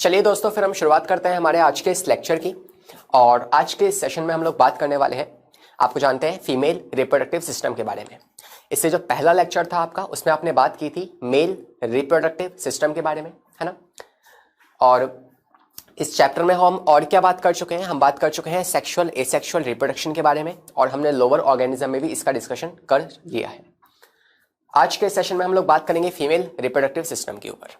चलिए दोस्तों, फिर हम शुरुआत करते हैं हमारे आज के इस लेक्चर की। और आज के इस सेशन में हम लोग बात करने वाले हैं, आपको जानते हैं, फीमेल रिप्रोडक्टिव सिस्टम के बारे में। इससे जो पहला लेक्चर था आपका, उसमें आपने बात की थी मेल रिप्रोडक्टिव सिस्टम के बारे में, है ना। और इस चैप्टर में हम और क्या बात कर चुके हैं, हम बात कर चुके हैं सेक्सुअल एसेक्सुअल रिप्रोडक्शन के बारे में, और हमने लोअर ऑर्गेनिज्म में भी इसका डिस्कशन कर लिया है। आज के सेशन में हम लोग बात करेंगे फीमेल रिप्रोडक्टिव सिस्टम के ऊपर।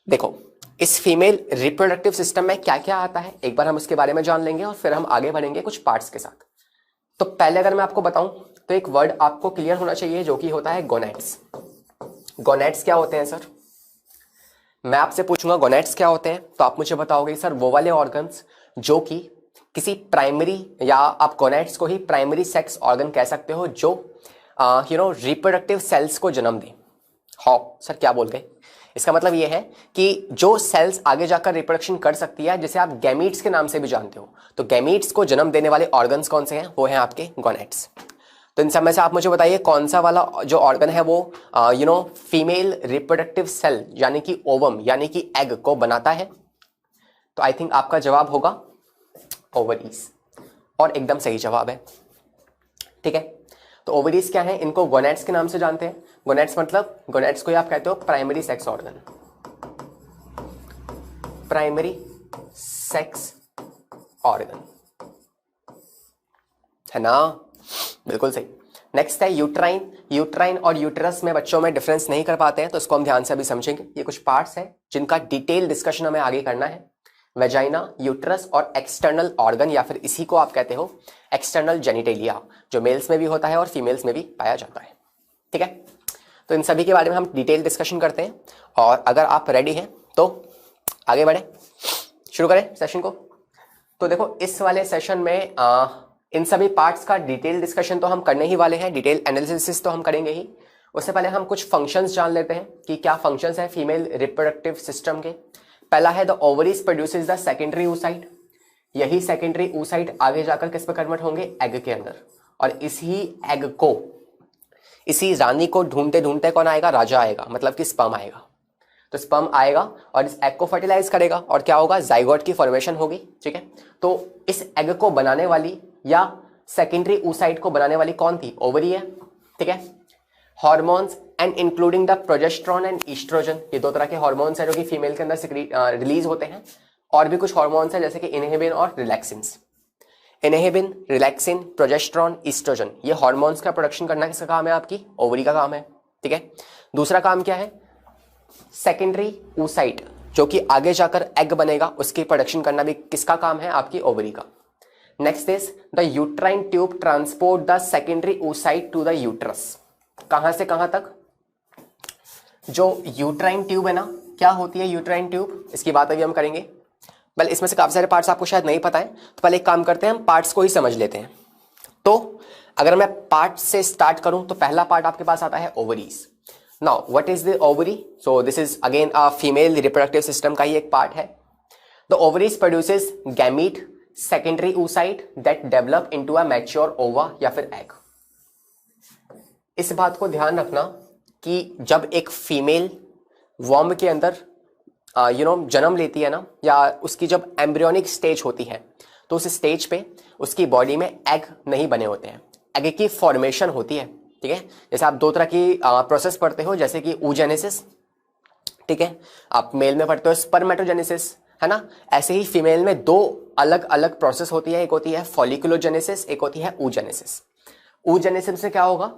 देखो, इस फीमेल रिप्रोडक्टिव सिस्टम में क्या क्या आता है, एक बार हम उसके बारे में जान लेंगे और फिर हम आगे बढ़ेंगे कुछ पार्ट्स के साथ। तो पहले अगर मैं आपको बताऊं तो एक वर्ड आपको क्लियर होना चाहिए, जो कि होता है गोनेड्स। गोनेड्स क्या होते हैं सर? मैं आपसे पूछूंगा गोनेड्स क्या होते हैं, तो आप मुझे बताओगे सर वो वाले ऑर्गन्स जो कि किसी प्राइमरी, या आप गोनेड्स को ही प्राइमरी सेक्स ऑर्गन कह सकते हो, जो रिप्रोडक्टिव सेल्स को जन्म दे। हाउ सर, क्या बोल गए? इसका मतलब यह है कि जो सेल्स आगे जाकर रिप्रोडक्शन कर सकती है, जिसे आप गैमीट्स के नाम से भी जानते हो। तो गैमीट्स को जन्म देने वाले ऑर्गन्स कौन से हैं? वो हैं आपके गोनेड्स। तो इन सब में से आप मुझे बताइए कौन सा वाला जो ऑर्गन है वो फीमेल रिप्रोडक्टिव सेल यानी कि ओवम यानी कि एग को बनाता है। तो आई थिंक आपका जवाब होगा ओवरीज, और एकदम सही जवाब है। ठीक है, तो ओवरीज क्या है? इनको गोनेड्स के नाम से जानते हैं। गोनेड्स मतलब, गोनेड्स को आप कहते हो primary sex organ, primary sex organ, है ना? बिल्कुल सही। नेक्स्ट है यूट्राइन। यूट्राइन और यूट्रस में बच्चों में डिफरेंस नहीं कर पाते हैं, तो इसको हम ध्यान से अभी समझेंगे। ये कुछ पार्ट्स हैं जिनका डिटेल डिस्कशन हमें आगे करना है। वेजाइना, यूट्रस और एक्सटर्नल ऑर्गन, या फिर इसी को आप कहते हो एक्सटर्नल जेनिटेलिया, जो मेल्स में भी होता है और फीमेल्स में भी पाया जाता है। ठीक है, तो इन सभी के बारे में हम डिटेल डिस्कशन करते हैं। और अगर आप रेडी हैं तो आगे बढ़े, शुरू करें सेशन को। तो देखो, इस वाले सेशन में इन सभी पार्ट्स का डिटेल डिस्कशन तो हम करने ही वाले हैं, डिटेल एनालिसिस तो हम करेंगे ही। उससे पहले हम कुछ फंक्शंस जान लेते हैं कि क्या फंक्शंस है फीमेल रिप्रोडक्टिव सिस्टम के। पहला है the ovaries produces the secondary oocyte। यही सेकेंडरी oocyte आगे जाकर किस पे कन्वर्ट होंगे? एग के अंदर। और इसी एग को, इसी रानी को ढूंढते ढूंढते कौन आएगा? राजा आएगा, मतलब कि स्पर्म आएगा। तो स्पर्म आएगा और इस एग को फर्टिलाइज करेगा, और क्या होगा? जाइगोट की फॉर्मेशन होगी। ठीक है, तो इस एग को बनाने वाली या सेकेंडरी oocyte को बनाने वाली कौन थी? ओवरी है। ठीक है, hormones and including the progesterone and oestrogen, ये दो तरह के हॉर्मोन्स हैं जो कि फीमेल के अंदर रिलीज होते हैं। और भी कुछ हॉर्मोन्स हैं जैसे कि इनहिबिन और रिलैक्सिन्स। इनहिबिन, रिलैक्सिन, प्रोजेस्टेरॉन, ईस्ट्रोजन, ये हॉर्मोन्स का प्रोडक्शन करना किसका काम है? आपकी ओवरी का काम है। ठीक है, दूसरा काम क्या है? सेकेंडरी oocyte, जो कि आगे जाकर एग बनेगा, उसकी प्रोडक्शन करना भी किसका काम है? आपकी ओवरी का। Next is the uterine tube transport the secondary oocyte to the uterus. कहां से कहां तक? जो यूट्राइन ट्यूब है ना, क्या होती है यूट्राइन ट्यूब? इसकी बात अभी हम करेंगे। बल इसमें से काफी सारे पार्ट्स आपको शायद नहीं पता है, तो पहले एक काम करते हैं, हम पार्ट्स को ही समझ लेते हैं। तो अगर मैं पार्ट से स्टार्ट करूं तो पहला पार्ट आपके पास आता है ovaries. Now what is the ovary? So this is again a female reproductive system का ही एक पार्ट है। The ovaries produces gamete secondary oocyte that develop into a mature ओवा या फिर एग। इस बात को ध्यान रखना कि जब एक फीमेल वॉर्म के अंदर जन्म लेती है ना, या उसकी जब एम्ब्रियोनिक स्टेज होती है, तो उस स्टेज पे उसकी बॉडी में एग नहीं बने होते हैं, एग की फॉर्मेशन होती है। ठीक है, जैसे आप दो तरह की प्रोसेस पढ़ते हो, जैसे कि oogenesis, ठीक है, आप मेल में पढ़ते हो स्पर्मेटोजेनेसिस, है ना। ऐसे ही फीमेल में दो अलग अलग प्रोसेस होती है, एक होती है फॉलिकुलोजेनेसिस, एक होती है oogenesis। oogenesis से क्या होगा?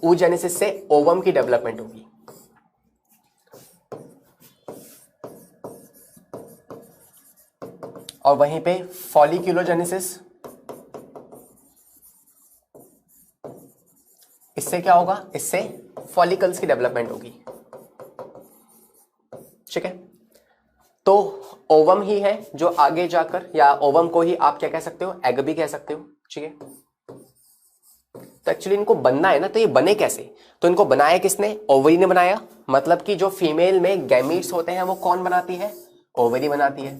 oogenesis से ओवम की डेवलपमेंट होगी, और वहीं पे फॉलिक्यूलोजेनेसिस, इससे क्या होगा? इससे फॉलिकल्स की डेवलपमेंट होगी। ठीक है, तो ओवम ही है जो आगे जाकर, या ओवम को ही आप क्या कह सकते हो? एग भी कह सकते हो। ठीक है, तो एक्चुअली इनको बनना है ना, तो ये बने कैसे? तो इनको बनाया किसने? ओवरी ने बनाया। मतलब कि जो फीमेल में गैमीट्स होते हैं वो कौन बनाती है? ओवरी बनाती है।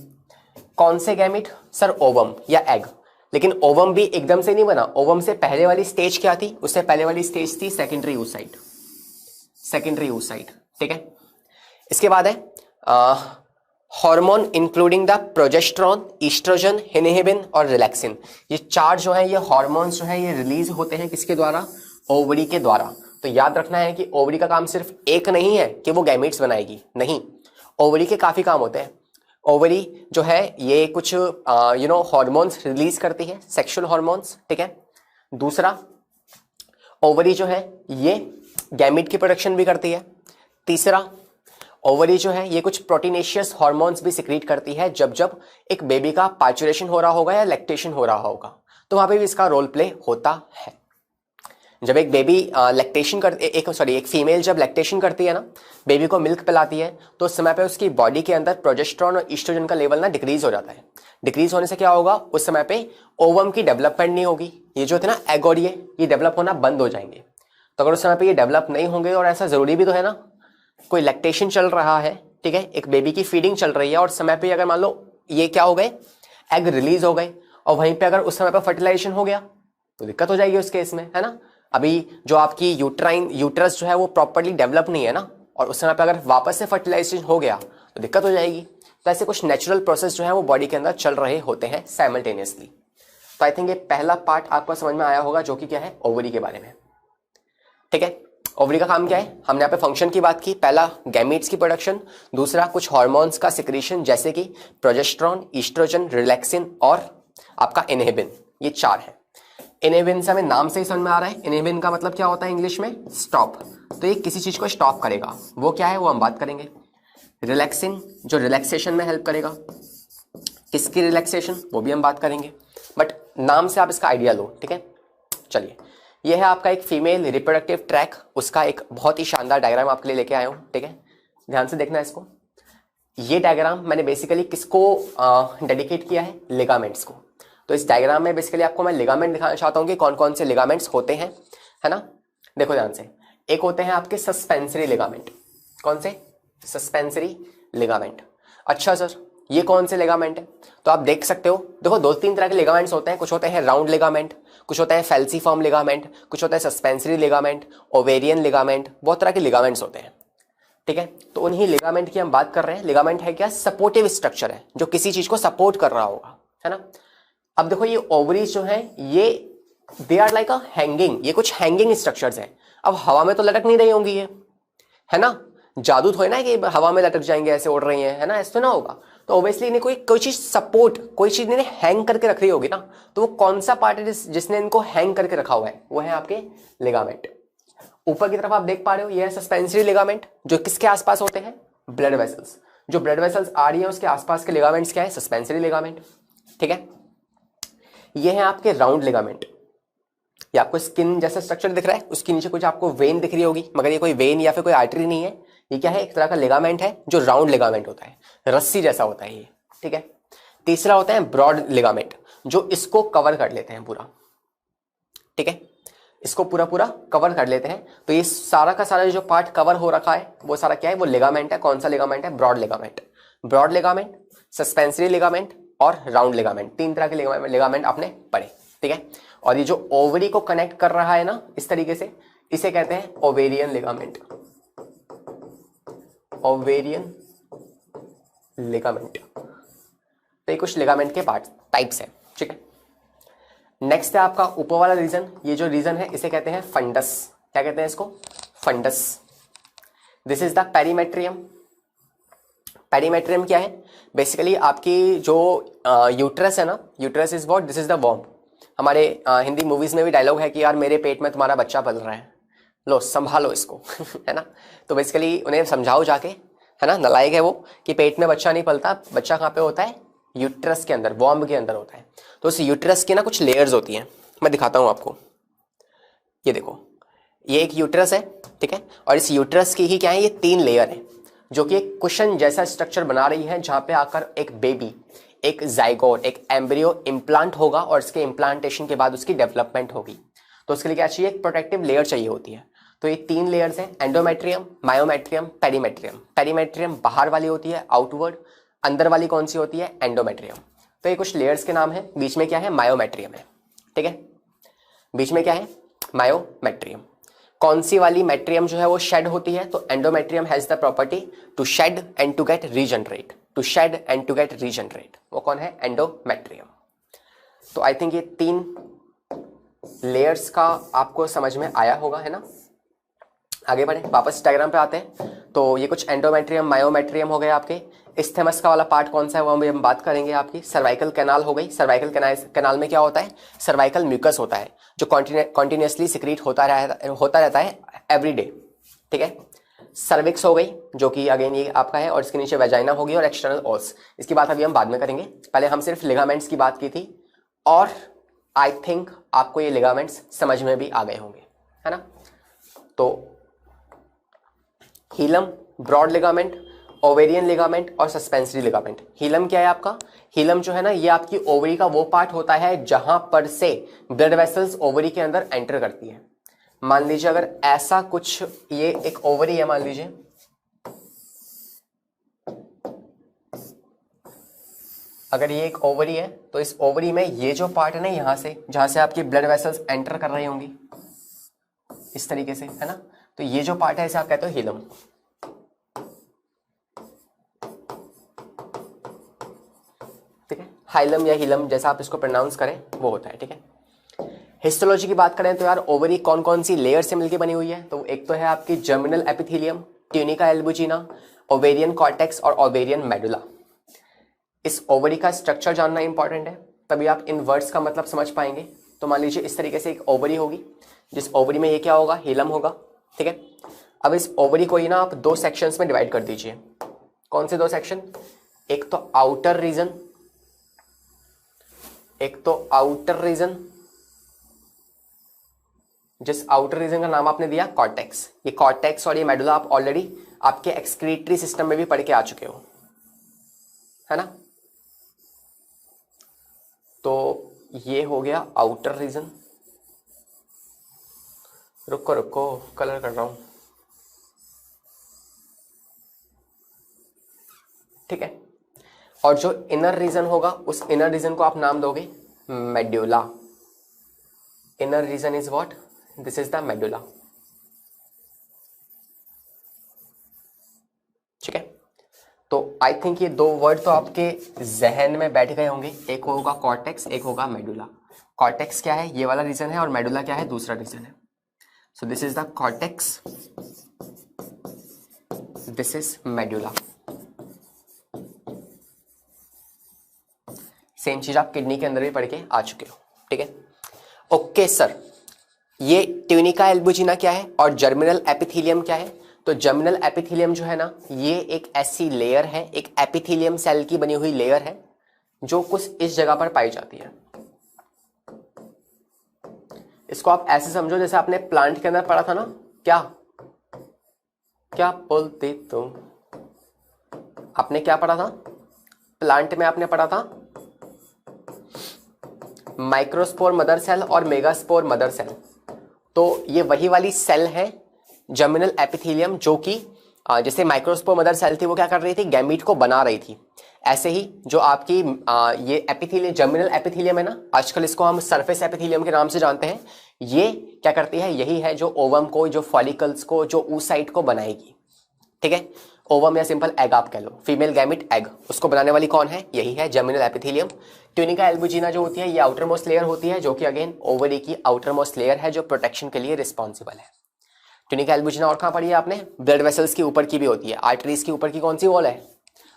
कौन से गैमीट? सर ओवम या एग। लेकिन ओवम भी एकदम से नहीं बना, ओवम से पहले वाली स्टेज क्या थी? उससे पहले वाली स्टेज थी सेकेंडरी oocyte। सेकेंडरी oocyte, ठीक है। इसके बाद है hormone including the progesterone, oestrogen, inhibin और रिलैक्सिन। ये चार जो है ये हार्मोन्स जो है ये रिलीज होते हैं किसके द्वारा? ओवरी के द्वारा। तो याद रखना है कि ओवरी का काम सिर्फ एक नहीं है कि वो गैमेट्स बनाएगी, नहीं, ओवरी के काफी काम होते हैं। ओवरी जो है ये कुछ हार्मोन्स रिलीज करती है, सेक्सुअल हार्मोन्स, ठीक है। दूसरा, ओवरी जो है ये गैमेट की प्रोडक्शन भी करती है। तीसरा, ओवरी जो है ये कुछ प्रोटीनेशियस हार्मोन्स भी सिक्रीट करती है जब जब एक बेबी का पार्चुरेशन हो रहा होगा या लैक्टेशन हो रहा होगा, तो वहां पे भी इसका रोल प्ले होता है। जब एक बेबी लैक्टेशन कर एक फीमेल जब लैक्टेशन करती है ना, बेबी को मिल्क पिलाती है, तो उस समय पे उसकी बॉडी के अंदर प्रोजेस्टेरॉन और ईस्ट्रोजन का लेवल ना डिक्रीज हो जाता है। डिक्रीज होने से क्या होगा? उस समय पे ओवम की डेवलपमेंट नहीं होगी। ये जो थे ना एग और ये डेवलप होना बंद हो जाएंगे। तो अगर उस समय पे ये डेवलप नहीं होंगे, और ऐसा जरूरी भी तो है ना, कोई लैक्टेशन चल रहा है, ठीक है, एक बेबी की फीडिंग चल रही है, और समय पे अगर मान लो ये क्या हो गए, एग रिलीज हो गए, और वहीं पे अगर उस समय पे फर्टिलाइजेशन हो गया तो दिक्कत हो जाएगी उस केस में, है ना। अभी जो आपकी यूट्रस जो है वो प्रॉपर्ली डेवलप नहीं है ना, और उस समय पे अगर वापस से फर्टिलाइजेशन हो गया तो दिक्कत हो जाएगी। तो ऐसे कुछ नेचुरल प्रोसेस जो है वो बॉडी के अंदर चल रहे होते हैं साइमल्टेनियसली। तो आई थिंक ये पहला पार्ट आपको समझ में आया होगा, जो कि क्या है, ओवरी के बारे में, ठीक है। ओवरी का काम क्या है? हमने यहाँ पे फंक्शन की बात की। पहला, गैमीट्स की प्रोडक्शन। दूसरा, कुछ हार्मोन्स का सिक्रीशन जैसे कि प्रोजेस्टेरॉन, ईस्ट्रोजन, रिलैक्सिन और आपका इनहिबिन। ये चार है। इनहिबिन से हमें नाम से ही समझ में आ रहा है, इनहिबिन का मतलब क्या होता है इंग्लिश में? स्टॉप। तो ये किसी चीज को स्टॉप करेगा, वो क्या है वो हम बात करेंगे। रिलैक्सिन जो रिलैक्सेशन में हेल्प करेगा। किसकी रिलैक्सेशन? वो भी हम बात करेंगे, बट नाम से आप इसका आइडिया लो, ठीक है। चलिए, यह है आपका एक फीमेल रिप्रोडक्टिव ट्रैक, उसका एक बहुत ही शानदार डायग्राम आपके लिए लेके आया हूं, ठीक है। ध्यान से देखना इसको। ये डायग्राम मैंने बेसिकली किसको डेडिकेट किया है? लिगामेंट्स को। तो इस डायग्राम में बेसिकली आपको मैं लिगामेंट दिखाना चाहता हूं कि कौन कौन से लिगामेंट्स होते हैं, है ना। देखो ध्यान से, एक होते हैं आपके सस्पेंसरी लिगामेंट। कौन से? Suspensory ligament. अच्छा सर, ये कौन से लिगामेंट है? तो आप देख सकते हो, देखो दो तीन तरह के लिगामेंट्स होते हैं। कुछ होते हैं राउंड लिगामेंट, कुछ होता है फेल्सीफॉर्म लिगामेंट, कुछ होता है सस्पेंसरी लिगामेंट, ओवेरियन लिगामेंट, बहुत तरह के लिगामेंट्स होते हैं, ठीक है। तो उन्हीं लिगामेंट की हम बात कर रहे हैं। लिगामेंट है क्या? सपोर्टिव स्ट्रक्चर है, जो किसी चीज को सपोर्ट कर रहा होगा, है ना। अब देखो ये ओवरीज जो है ये they are like a hanging, ये कुछ हैंगिंग स्ट्रक्चर्स हैं। अब हवा में तो लटक नहीं रही होंगी ये, है ना। जादू थोड़ी ना कि हवा में लटक जाएंगे, ऐसे उड़ रही हैं, है ना, ऐसे तो ना होगा। तो ऑब्वियसली इन्हें कोई चीज सपोर्ट, कोई चीज इन्हें हैंग करके रख रही होगी ना। तो वो कौन सा पार्ट है जिसने इनको हैंग करके रखा हुआ है? वो है आपके लिगामेंट। ऊपर की तरफ आप देख पा रहे हो, ये है सस्पेंसरी लिगामेंट, जो किसके आसपास होते हैं? Blood vessels. जो ब्लड वेसल्स आ रही है उसके आसपास के लिगामेंट्स क्या है? सस्पेंसरी लिगामेंट, ठीक है। ये है आपके राउंड लिगामेंट। ये आपको स्किन जैसा स्ट्रक्चर दिख रहा है, उसके नीचे कुछ आपको वेन दिख रही होगी, मगर ये कोई वेन या फिर कोई आर्टरी नहीं है। ये क्या है? एक तरह का लिगामेंट है जो राउंड लिगामेंट होता है, रस्सी जैसा होता है ये, ठीक है। तीसरा होता है ब्रॉड लिगामेंट, जो इसको कवर कर लेते हैं पूरा, ठीक है। इसको पूरा पूरा कवर कर लेते हैं। तो ये सारा का सारा जो पार्ट कवर हो रखा है वो सारा क्या है? वो लिगामेंट है। कौन सा लिगामेंट है? Broad ligament. Broad ligament, suspensory ligament और राउंड लिगामेंट, तीन तरह के लिगामेंट आपने पढ़े, ठीक है। और ये जो ओवरी को कनेक्ट कर रहा है ना इस तरीके से, इसे कहते हैं ओवेरियन लिगामेंट। Ovarian ligament. तो ये कुछ लिगामेंट के पार्ट टाइप्स है, ठीक है। नेक्स्ट है आपका ऊपर वाला रीजन। ये जो रीजन है इसे कहते हैं फंडस। क्या कहते हैं इसको? Fundus. This is the perimetrium. Perimetrium क्या है? बेसिकली आपकी जो यूट्रस है ना, uterus is what? This is the warm. हमारे हिंदी मूवीज में भी डायलॉग है कि यार मेरे पेट में तुम्हारा बच्चा पल रहा है, लो संभालो इसको है ना। तो बेसिकली उन्हें समझाओ जाके, है ना, नलायक है वो, कि पेट में बच्चा नहीं पलता, बच्चा कहाँ पे होता है? यूट्रस के अंदर, वॉर्म के अंदर होता है। तो उस यूट्रस की ना कुछ लेयर्स होती हैं, मैं दिखाता हूँ आपको। ये देखो, ये एक यूट्रस है, ठीक है। और इस यूट्रस की ही क्या है? ये तीन लेयर है, जो कि एक कुशन जैसा स्ट्रक्चर बना रही है, जहां पे आकर एक बेबी, एक जाइगोट, एक एम्ब्रियो इम्प्लांट होगा, और इसके इम्प्लांटेशन के बाद उसकी डेवलपमेंट होगी। तो उसके लिए क्या चाहिए? एक प्रोटेक्टिव लेयर चाहिए होती है। तो ये तीन लेयर्स हैं, एंडोमेट्रियम, मायोमेट्रियम, पेरीमेट्रियम। पेरीमेट्रियम बाहर वाली होती है, आउटवर्ड। अंदर वाली कौन सी होती है? एंडोमेट्रियम। तो ये कुछ लेयर्स के नाम है। बीच में क्या है? मायोमेट्रियम है, ठीक है। बीच में क्या है? मायोमेट्रियम। कौन सी वाली मेट्रियम जो है वो शेड होती है? तो endometrium has the property to shed and to get regenerate. To shed and to get regenerate. वो कौन है? एंडोमेट्रियम। तो आई थिंक ये 3 लेयर्स का आपको समझ में आया होगा, है ना। आगे बढ़े, वापस डायग्राम पे आते हैं। तो ये कुछ एंडोमेट्रियम, मायोमेट्रियम हो गए आपके। इस्थेमस का वाला पार्ट कौन सा है वो हम बात करेंगे आपकी। सर्वाइकल कैनाल हो गई। सर्वाइकल कैनाल में क्या होता है? सर्वाइकल म्यूकस होता है जो कॉन्टिन्यूसली सिक्रीट होता रहता है एवरी डे, ठीक है। सर्विक्स हो गई जो कि अगेन ये आपका है, और इसके नीचे वेजाइना होगी और एक्सटर्नल ओस। इसकी बात अभी हम बाद में करेंगे, पहले हम सिर्फ लिगामेंट्स की बात की थी, और आई थिंक आपको ये लिगामेंट्स समझ में भी आ गए होंगे, है ना। तो हीलम, ब्रॉड लिगामेंट, ओवेरियन लिगामेंट और सस्पेंसरी लिगामेंट। हीलम क्या है आपका? हीलम जो है ना, ये आपकी ओवरी का वो पार्ट होता है जहां पर से ब्लड वेसल्स ओवरी के अंदर एंटर करती है। मान लीजिए अगर ऐसा कुछ, ये एक ओवरी है मान लीजिए, अगर ये एक ओवरी है तो इस ओवरी में ये जो पार्ट है ना, यहां से जहां से आपकी ब्लड वेसल्स एंटर कर रही होंगी इस तरीके से, है ना, तो ये जो पार्ट है इसे आप कहते हो हीलम, ठीक है। हाइलम या हीलम जैसा आप इसको प्रोनाउंस करें वो होता है, ठीक है। हिस्टोलॉजी की बात करें तो यार ओवरी कौन कौन सी लेयर से मिलकर बनी हुई है? तो एक तो है आपकी germinal epithelium, tunica albuginea, ovarian cortex और ओवेरियन मेडुला। इस ओवरी का स्ट्रक्चर जानना इंपॉर्टेंट है, तभी आप इन वर्ड्स का मतलब समझ पाएंगे। तो मान लीजिए इस तरीके से एक ओवरी होगी, जिस ओवरी में ये क्या होगा? हीलम होगा, ठीक है। अब इस ओवरी को ही ना आप 2 सेक्शंस में डिवाइड कर दीजिए। कौन से 2 सेक्शन? एक तो आउटर रीजन, एक तो आउटर रीजन, जिस आउटर रीजन का नाम आपने दिया कॉर्टेक्स। ये कॉर्टेक्स और ये मेडुला आप ऑलरेडी आपके एक्सक्रीटरी सिस्टम में भी पढ़ के आ चुके हो, है ना। तो ये हो गया आउटर रीजन। रुको रुको, कलर कर रहा हूं, ठीक है। और जो इनर रीजन होगा उस इनर रीजन को आप नाम दोगे medulla. Inner region is what? This is the medulla, ठीक है। तो आई थिंक ये 2 वर्ड तो आपके जहन में बैठ गए होंगे, एक होगा कॉर्टेक्स, एक होगा मेडुला। कॉर्टेक्स क्या है? ये वाला रीजन है, और मेडुला क्या है? दूसरा रीजन है। So this is the cortex, this is medulla. Same चीज आप किडनी के अंदर भी पढ़ के आ चुके हो, ठीक है। ओके सर, ये ट्यूनिका एल्बुजिना क्या है और जर्मिनल एपिथेलियम क्या है? तो जर्मिनल एपिथेलियम जो है ना, ये एक ऐसी लेयर है, एक एपिथेलियम सेल की बनी हुई लेयर है जो कुछ इस जगह पर पाई जाती है। इसको आप ऐसे समझो जैसे आपने प्लांट के अंदर पढ़ा था ना, क्या क्या बोलते तुम? आपने क्या पढ़ा था प्लांट में? आपने पढ़ा था माइक्रोस्पोर मदर सेल और मेगास्पोर मदर सेल। तो ये वही वाली सेल है जर्मिनल एपिथेलियम, जो कि जैसे माइक्रोस्पोर मदर सेल थी वो क्या कर रही थी? गैमीट को बना रही थी। ऐसे ही जो आपकी ये एपिथेलियम, जर्मिनल एपिथेलियम है ना, आजकल इसको हम सरफेस एपिथेलियम के नाम से जानते हैं। ये क्या करती है? यही है जो ओवम को, जो फॉलिकल्स को, जो oocyte को बनाएगी, ठीक है। ओवम या सिंपल एग आप कह लो, फीमेल गैमिट एग, उसको बनाने वाली कौन है? यही है जर्मिनल एपिथेलियम। ट्यूनिका एल्बुजिना जो होती है ये आउटर मोस्ट लेयर होती है, जो कि अगेन ओवरी की आउटर मोस्ट लेयर है, जो प्रोटेक्शन के लिए रिस्पॉन्सिबल है। ट्यूनिका एल्बुजिना और कहां पढ़ी है आपने? ब्लड वेसल्स के ऊपर की भी होती है। आर्टरीज के ऊपर की कौन सी वॉल है?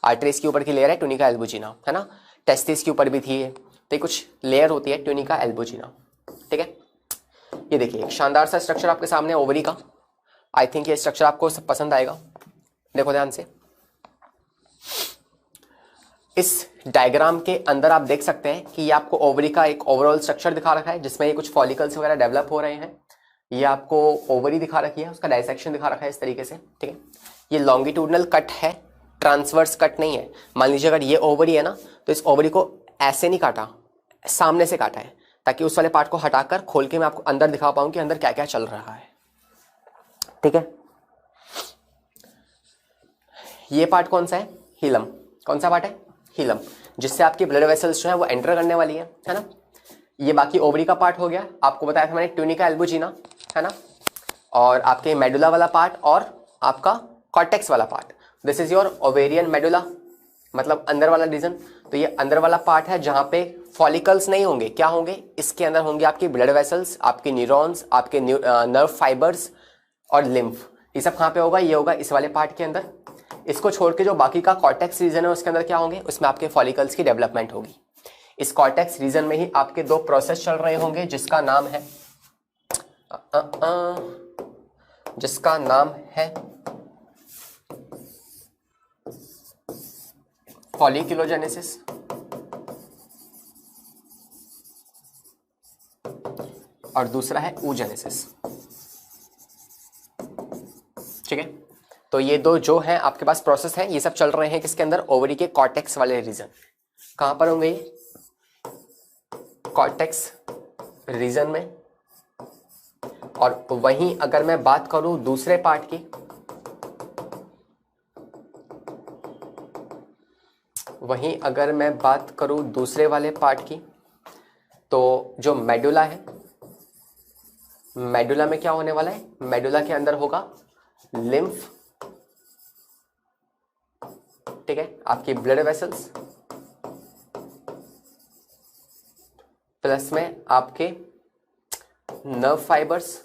आर्टरीज के ऊपर की लेयर है ट्यूनिका एल्बुजिना, है ना। टेस्टिस के ऊपर भी थी, तो कुछ लेयर होती है ट्यूनिका एल्बुजिना, ठीक है। ये देखिए एक शानदार सा स्ट्रक्चर आपके सामने ओवरी का। आई थिंक ये स्ट्रक्चर आपको पसंद आएगा, देखो ध्यान से। इस डायग्राम के अंदर आप देख सकते हैं कि ये आपको ओवरी का एक ओवरऑल स्ट्रक्चर दिखा रखा है, जिसमें ये कुछ फॉलिकल्स वगैरह डेवलप हो रहे हैं। ये आपको ओवरी दिखा रखी है, उसका डायसेक्शन दिखा रखा है इस तरीके से, ठीक है। ये लॉन्गिट्यूडनल कट है, ट्रांसवर्स कट नहीं है। मान लीजिए अगर ये ओवरी है ना, तो इस ओवरी को ऐसे नहीं काटा, सामने से काटा है, ताकि उस वाले पार्ट को हटाकर खोल के मैं आपको अंदर दिखा पाऊं कि अंदर क्या क्या चल रहा है, ठीक है। ये पार्ट कौन सा है? हीलम। कौन सा पार्ट है? हीलम, जिससे आपकी ब्लड वेसल्स जो है वो एंटर करने वाली है ना। ये बाकी ओवरी का पार्ट हो गया, आपको बताया था मैंने ट्यूनिका एल्बुजिना, है ना। और आपके मेडुला वाला पार्ट और आपका कॉर्टेक्स वाला part, this is your ovarian medulla मतलब अंदर वाला रीजन। तो ये अंदर वाला पार्ट है जहां पे फॉलिकल्स नहीं होंगे, क्या होंगे, इसके अंदर होंगे आपकी ब्लड वेसल्स, आपके न्यूरॉन्स, आपके नर्व फाइबर्स और लिम्फ। ये सब कहाँ पे होगा, ये होगा इस वाले पार्ट के अंदर। इसको छोड़ के जो बाकी का कॉर्टेक्स रीजन है उसके अंदर क्या होंगे, उसमें आपके फॉलिकल्स की डेवलपमेंट होगी। इस कॉर्टेक्स रीजन में ही आपके दो प्रोसेस चल रहे होंगे जिसका नाम है फॉलिक्यूलोजेनेसिस और दूसरा है oogenesis। ठीक है, तो ये दो जो है आपके पास प्रोसेस है, ये सब चल रहे हैं किसके अंदर, ओवरी के कॉर्टेक्स वाले रीजन। कहां पर होंगे ये, कॉर्टेक्स रीजन में। और वहीं अगर मैं बात करूं दूसरे पार्ट की, वहीं अगर मैं बात करूं दूसरे वाले पार्ट की, तो जो मेडुला है, मेडुला में क्या होने वाला है, मेडुला के अंदर होगा लिम्फ, ठीक है, आपकी ब्लड वेसल्स, प्लस में आपके नर्व फाइबर्स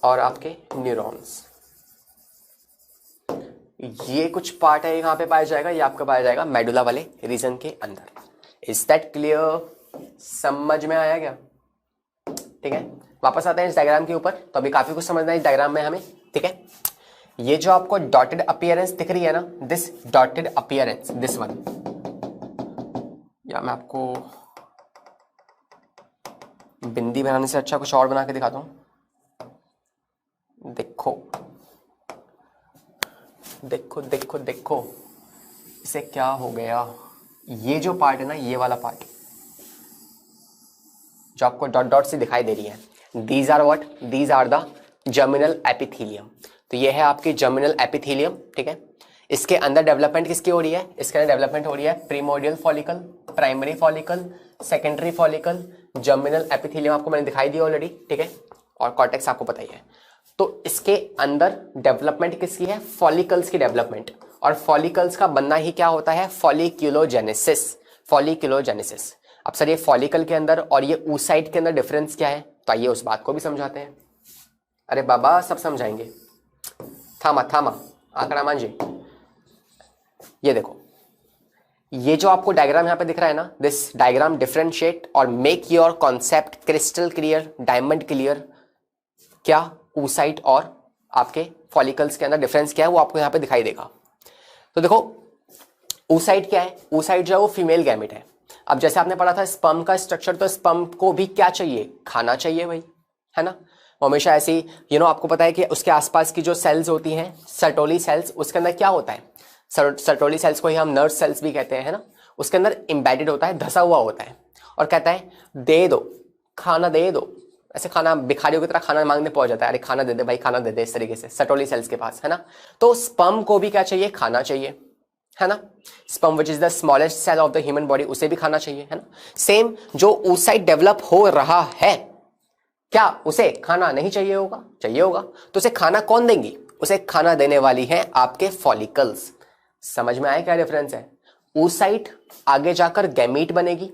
और आपके न्यूरॉन्स। ये कुछ पार्ट है, कहां पे पाया जाएगा, ये आपका पाया जाएगा मेडुला वाले रीजन के अंदर। इज दैट क्लियर, समझ में आया क्या? ठीक है, वापस आते हैं इस डायग्राम के ऊपर। तो अभी काफी कुछ समझना है इस डायग्राम में हमें। ठीक है, ये जो आपको डॉटेड अपीयरेंस दिख रही है ना, this dotted appearance, this one, या मैं आपको बिंदी बनाने से अच्छा कुछ और बना के दिखाता हूं। देखो देखो देखो देखो, इसे क्या हो गया, ये जो पार्ट है ना, ये वाला पार्ट जो आपको डॉट डॉट से दिखाई दे रही है, these are what, these are the germinal epithelium. तो ये है आपकी जर्मिनल एपिथेलियम। ठीक है, इसके अंदर डेवलपमेंट किसकी हो रही है, इसके अंदर डेवलपमेंट हो रही है primordial follicle, primary follicle, secondary follicle, germinal epithelium आपको मैंने दिखाई दिया ऑलरेडी। ठीक है, और कॉर्टेक्स आपको पता ही है। तो इसके अंदर डेवलपमेंट किसकी है, फॉलिकल्स की डेवलपमेंट। और फॉलिकल्स का बनना ही क्या होता है, फॉलिक्यूलोजेनेसिस, फॉलिक्यूलोजेनेसिस। अब सर ये फॉलिकल के अंदर और ये oocyte के अंदर डिफरेंस क्या है, तो आइए उस बात को भी समझाते हैं। अरे बाबा सब समझाएंगे, थामा थामा आंकड़ा मान जी। ये देखो, ये जो आपको डायग्राम यहां पे दिख रहा है ना, दिस डायग्राम डिफरेंशिएट और make your concept crystal clear, diamond clear. क्या oocyte और आपके फॉलिकल्स के अंदर डिफरेंस क्या है वो आपको यहां पे दिखाई देगा। तो देखो oocyte क्या है, oocyte जो है वो फीमेल गैमेट है। अब जैसे आपने पढ़ा था स्पर्म का स्ट्रक्चर, तो स्पर्म को भी क्या चाहिए, खाना चाहिए भाई, है ना। हमेशा ऐसे ही आपको पता है कि उसके आसपास की जो सेल्स होती हैं, सर्टोली सेल्स, उसके अंदर क्या होता है, सर्टोली सेल्स को ही हम नर्व सेल्स भी कहते हैं, है ना। उसके अंदर एम्बेडेड होता है, धसा हुआ होता है, और कहता है दे दो, खाना दे दो। ऐसे खाना भिखारियों की तरह खाना मांगने पहुंच जाता है, अरे खाना दे दे भाई, खाना दे दे, इस तरीके से सर्टोली सेल्स के पास, है ना। तो स्पर्म को भी क्या चाहिए, खाना चाहिए, है ना। Sperm which is the smallest cell of the human body, उसे भी खाना चाहिए, है ना। सेम जो oocyte डेवलप हो रहा है, क्या उसे खाना नहीं चाहिए होगा, चाहिए होगा। तो उसे खाना कौन देंगी, उसे खाना देने वाली है आपके फॉलिकल्स। समझ में आया क्या डिफरेंस है। oocyte आगे जाकर गैमीट बनेगी,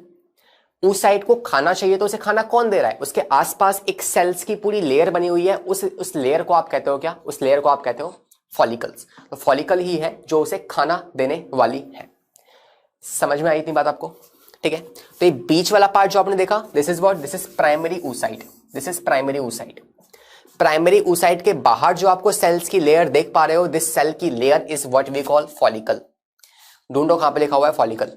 oocyte को खाना चाहिए, तो उसे खाना कौन दे रहा है, उसके आसपास एक सेल्स की पूरी लेयर बनी हुई है, उस लेयर को आप कहते हो क्या, उस लेयर को आप कहते हो फॉलिकल्स। तो फॉलिकल ही है जो उसे खाना देने वाली है। समझ में आई इतनी बात आपको, ठीक है। तो ये बीच वाला पार्ट जो आपने देखा, this is what, this is primary oocyte, this is primary oocyte। Primary oocyte के बाहर जो आपको सेल्स की लेयर देख पा रहे हो, दिस सेल की layer is what we call follicle. ढूंढो कहां पे लिखा हुआ है फॉलिकल,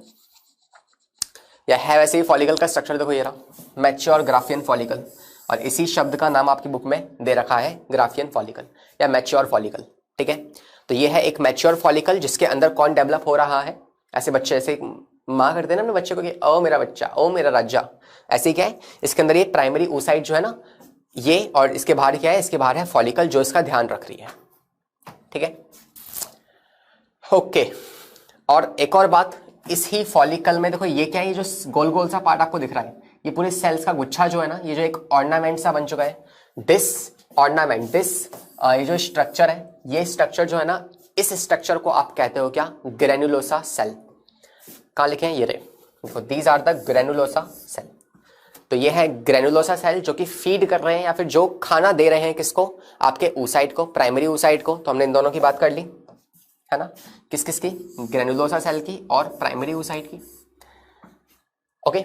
या है वैसे ही फॉलिकल का स्ट्रक्चर देखो, ये रहा मैच्योर ग्राफियन फॉलिकल, और इसी शब्द का नाम आपकी बुक में दे रखा है ग्राफियन फॉलिकल या मैच्योर फॉलिकल। ठीक है, तो ये है एक मैच्योर फॉलिकल जिसके अंदर कौन डेवलप हो रहा है। ऐसे बच्चे ऐसे माँ करते हैं ना अपने बच्चे को कि ओ मेरा बच्चा, ओ मेरा राजा, ऐसे ही क्या है, इसके अंदर ये प्राइमरी oocyte जो है ना ये, और इसके बाहर क्या है, इसके बाहर है फॉलिकल जो इसका ध्यान रख रही है। ठीक है, ओके। और एक और बात, इस ही फॉलिकल में देखो ये क्या है, ये जो गोल गोल सा पार्ट आपको दिख रहा है, ये पूरे सेल्स का गुच्छा जो है ना, ये जो एक ऑर्नामेंट सा बन चुका है, दिस ऑर्नामेंट, दिस ये जो स्ट्रक्चर है, ये स्ट्रक्चर जो है ना, इस स्ट्रक्चर को आप कहते हो क्या? Granulosa cell. कहाँ लिखे हैं? ये रहे, देखो these are the granulosa cell. तो ये है ग्रेनुलोसा सेल जो कि फीड कर रहे हैं या फिर जो खाना दे रहे हैं किसको? आपके oocyte को, प्राइमरी oocyte को। तो हमने इन दोनों की बात कर ली है ना, किस किस की? ग्रेनुलोसा सेल की और प्राइमरी oocyte की। ओके,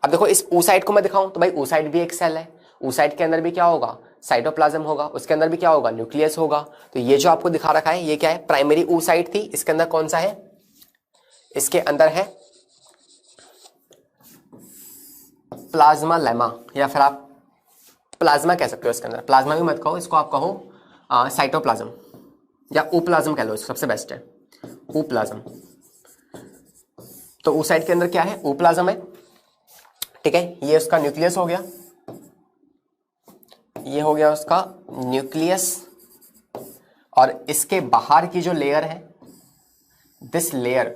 अब देखो इस oocyte को मैं दिखाऊं तो भाई oocyte भी एक सेल है। oocyte के अंदर भी क्या होगा? साइटोप्लाज्म होगा, उसके अंदर भी क्या होगा? न्यूक्लियस होगा। तो ये जो आपको दिखा रखा है ये क्या है? प्राइमरी oocyte थी। इसके अंदर कौन सा है? इसके अंदर है प्लाज्मा लेमा, या फिर आप प्लाज्मा कह सकते हो। इसके अंदर प्लाज्मा भी मत कहो, इसको आप कहो साइटोप्लाज्म या ओप्लाज्म कह लो, सबसे बेस्ट है ओप्लाज्म। तो oocyte के अंदर क्या है? ओप्लाज्म है, ठीक है। ये उसका न्यूक्लियस हो गया, ये हो गया उसका न्यूक्लियस। और इसके बाहर की जो लेयर है, दिस लेयर,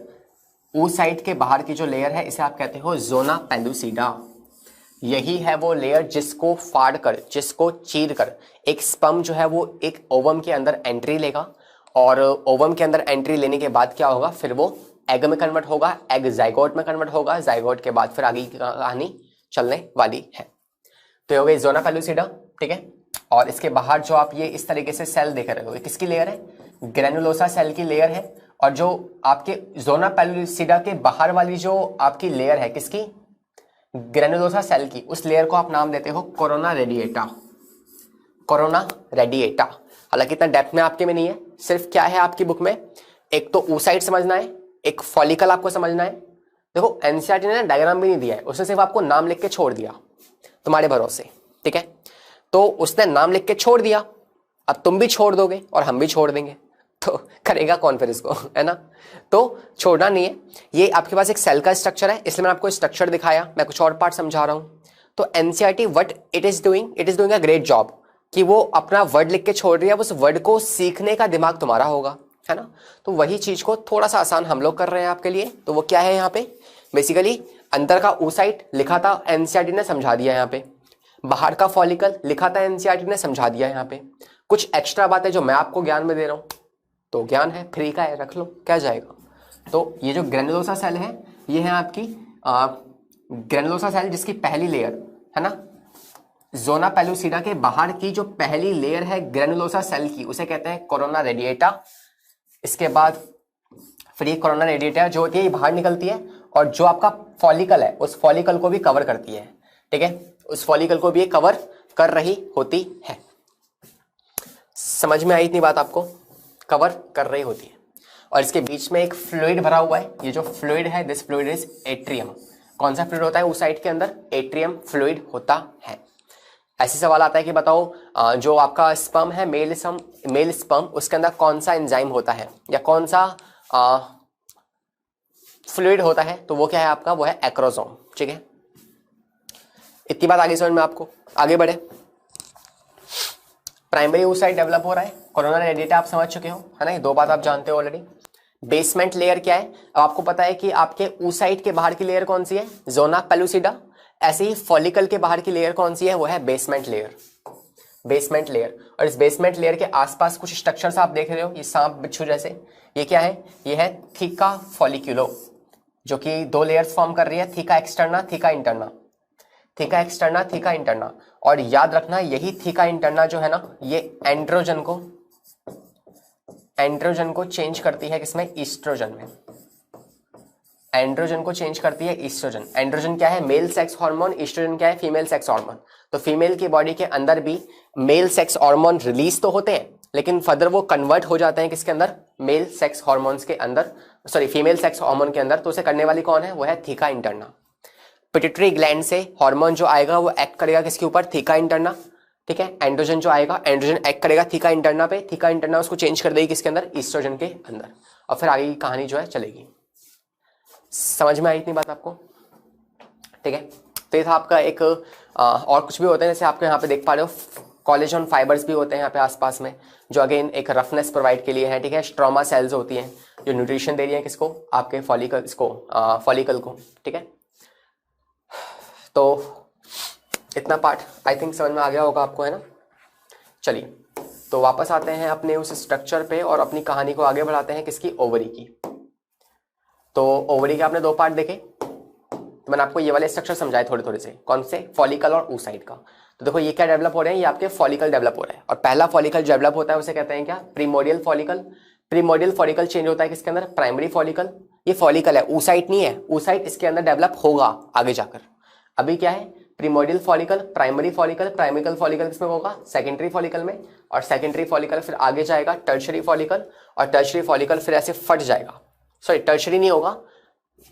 oocyte के बाहर की जो लेयर है, इसे आप कहते हो जोना पेलुसिडा। यही है वो लेयर जिसको फाड़ कर, जिसको चीर कर एक स्पर्म जो है वो एक ओवम के अंदर एंट्री लेगा, और ओवम के अंदर एंट्री लेने के बाद क्या होगा? फिर वो एग में कन्वर्ट होगा, एग जाइगोट में कन्वर्ट होगा, जाइगोट के बाद फिर आगे की कहानी चलने वाली है। तो ये हो गई जोना पेलुसिडा, ठीक है। और इसके बाहर जो आप ये इस तरीके से सेल देख रहे हो, किसकी लेयर है? ग्रेनुलोसा सेल की लेयर है। और जो आपके जोना पेलुसिडा के बाहर वाली जो आपकी लेयर है, किसकी? ग्रेनुलोसा सेल की, उस लेयर को आप नाम देते हो कोरोना रेडिएटा। Corona radiata. हालांकि इतना डेप्थ में आपके में नहीं है, सिर्फ क्या है आपकी बुक में, एक तो oocyte समझना है, एक फॉलिकल आपको समझना है। देखो एनसीईआरटी ने डायग्राम भी नहीं दिया है, उसने सिर्फ आपको नाम लिख के छोड़ दिया तुम्हारे भरोसे, ठीक है। तो उसने नाम लिख के छोड़ दिया, अब तुम भी छोड़ दोगे और हम भी छोड़ देंगे, तो करेगा कौन फिर इसको, है ना। तो छोड़ना नहीं है। ये आपके पास एक सेल का स्ट्रक्चर है, इसलिए मैंने आपको स्ट्रक्चर दिखाया, मैं कुछ और पार्ट समझा रहा हूं। तो NCERT what it is doing a great job, कि वो अपना वर्ड लिख के छोड़ रही है, उस वर्ड को सीखने का दिमाग तुम्हारा होगा, है ना। तो वही चीज को थोड़ा सा आसान हम लोग कर रहे हैं आपके लिए। तो वो क्या है यहाँ पे? बेसिकली अंदर का oocyte लिखा था, एनसीईआरटी ने समझा दिया यहाँ पे। बाहर का फॉलिकल लिखा था, एनसीईआरटी ने समझा दिया यहाँ पे। कुछ एक्स्ट्रा बातें जो मैं आपको ज्ञान में दे रहा हूँ, तो ज्ञान है, फ्री का है, रख लो, क्या जाएगा। तो ये जो ग्रेनुलोसा सेल है, ये है आपकी ग्रेनुलोसा सेल, जिसकी पहली लेयर है ना, जोना पेलुसिडा के बाहर की जो पहली लेयर है ग्रेनुलोसा सेल की, उसे कहते हैं कोरोना रेडिएटा। इसके बाद फ्री कोरोना रेडिएटा जो होती है ये बाहर निकलती है, और जो आपका फॉलिकल है उस फॉलिकल को भी कवर करती है, ठीक है। उस फॉलिकल को भी ये कवर कर रही होती है। समझ में आई इतनी बात आपको? कवर कर रही होती है। और इसके बीच में एक फ्लूइड भरा हुआ है, ये जो फ्लूइड है, दिस फ्लूइड इज एट्रियम। कौन सा फ्लूइड होता है oocyte के अंदर? एट्रियम फ्लूइड होता है। ऐसे सवाल आता है कि बताओ जो आपका स्पर्म है, मेल स्पर्म, उसके अंदर कौन सा एंजाइम होता है या कौन सा फ्लूइड होता है? तो वो क्या है आपका? वो है एक्रोसोम, ठीक है। इतनी बात आगे समझ में आपको? आगे बढ़े। प्राइमरी oocyte डेवलप हो रहा है, कोरोना रेडिएटा आप समझ चुके हो, है ना। ये दो बात आप जानते हो ऑलरेडी। बेसमेंट लेयर क्या है? अब आपको पता है कि आपके oocyte के बाहर की लेयर कौन सी है? Zona pellucida. ऐसे ही फॉलिकल के बाहर की लेयर कौन सी है? वो है बेसमेंट लेयर। Basement layer. और इस बेसमेंट लेयर के आसपास कुछ स्ट्रक्चर्स आप देख रहे हो, ये सांप बिच्छू जैसे, ये क्या है? ये है थीका फॉलिक्यूलो, जो कि दो लेयर्स फॉर्म कर रही है, theca externa, theca interna. Theca externa, theca interna. और याद रखना यही थीका इंटरना जो है ना, ये एंड्रोजन को चेंज करती है, किसमें? ईस्ट्रोजन में। एंड्रोजन को चेंज करती है ईस्ट्रोजन। एंड्रोजन क्या है? Male sex hormone. ईस्ट्रोजन क्या है? Female sex hormone. तो फीमेल की बॉडी के अंदर भी मेल सेक्स हार्मोन रिलीज तो होते हैं, लेकिन फर्दर वो कन्वर्ट हो जाते हैं किसके अंदर? मेल सेक्स हार्मोन्स के अंदर, सॉरी फीमेल सेक्स हार्मोन के अंदर। तो उसे करने वाली कौन है? वो है थीका इंटरना। पिट्यूटरी ग्लैंड से हार्मोन जो आएगा वो एक्ट करेगा किसके ऊपर? थीका इंटरना, ठीक है। एंड्रोजन जो आएगा, एंड्रोजन एक्ट करेगा थीका इंटरना पे, थीका इंटरना उसको चेंज कर देगी किसके अंदर? ईस्ट्रोजन के अंदर। और फिर आगे की कहानी जो है चलेगी। समझ में आई इतनी बात आपको? ठीक है। तो ये था आपका एक और कुछ भी होते हैं, जैसे आपको यहाँ पे देख पा रहे हो कोलेजन फाइबर्स भी होते हैं यहाँ पे आसपास में, जो अगेन एक रफनेस प्रोवाइड के लिए है, ठीक है। स्ट्रोमा सेल्स होती हैं जो न्यूट्रिशन दे रही है किसको? आपके फॉलिकल को, ठीक है। तो इतना पार्ट आई थिंक समझ में आ गया होगा आपको, है ना। चलिए तो वापस आते हैं अपने उस स्ट्रक्चर पे और अपनी कहानी को आगे बढ़ाते हैं, किसकी, ओवरी की। तो ओवरी के आपने दो पार्ट देखे, तो मैंने आपको ये वाले स्ट्रक्चर समझाए थोड़े थोड़े से, कौन से, फॉलिकल और oocyte का। तो देखो ये क्या डेवलप हो रहे हैं, ये आपके फॉलिकल डेवलप हो रहे हैं, और पहला फॉलिकल डेवलप होता है उसे कहते हैं क्या, primordial follicle. Primordial follicle change होता है किसके अंदर, प्राइमरी फॉलिकल। ये फॉलिकल है, oocyte नहीं है, oocyte इसके अंदर डेवलप होगा आगे जाकर। अभी क्या है, primordial follicle, primary follicle, primary follicle किसमें होगा, सेकेंडरी फॉलिकल में, और सेकेंडरी फॉलिकल फिर आगे जाएगा टर्शरी फॉलिकल, और टर्शरी फॉलिकल फिर ऐसे फट जाएगा, सॉरी टर्शरी नहीं होगा,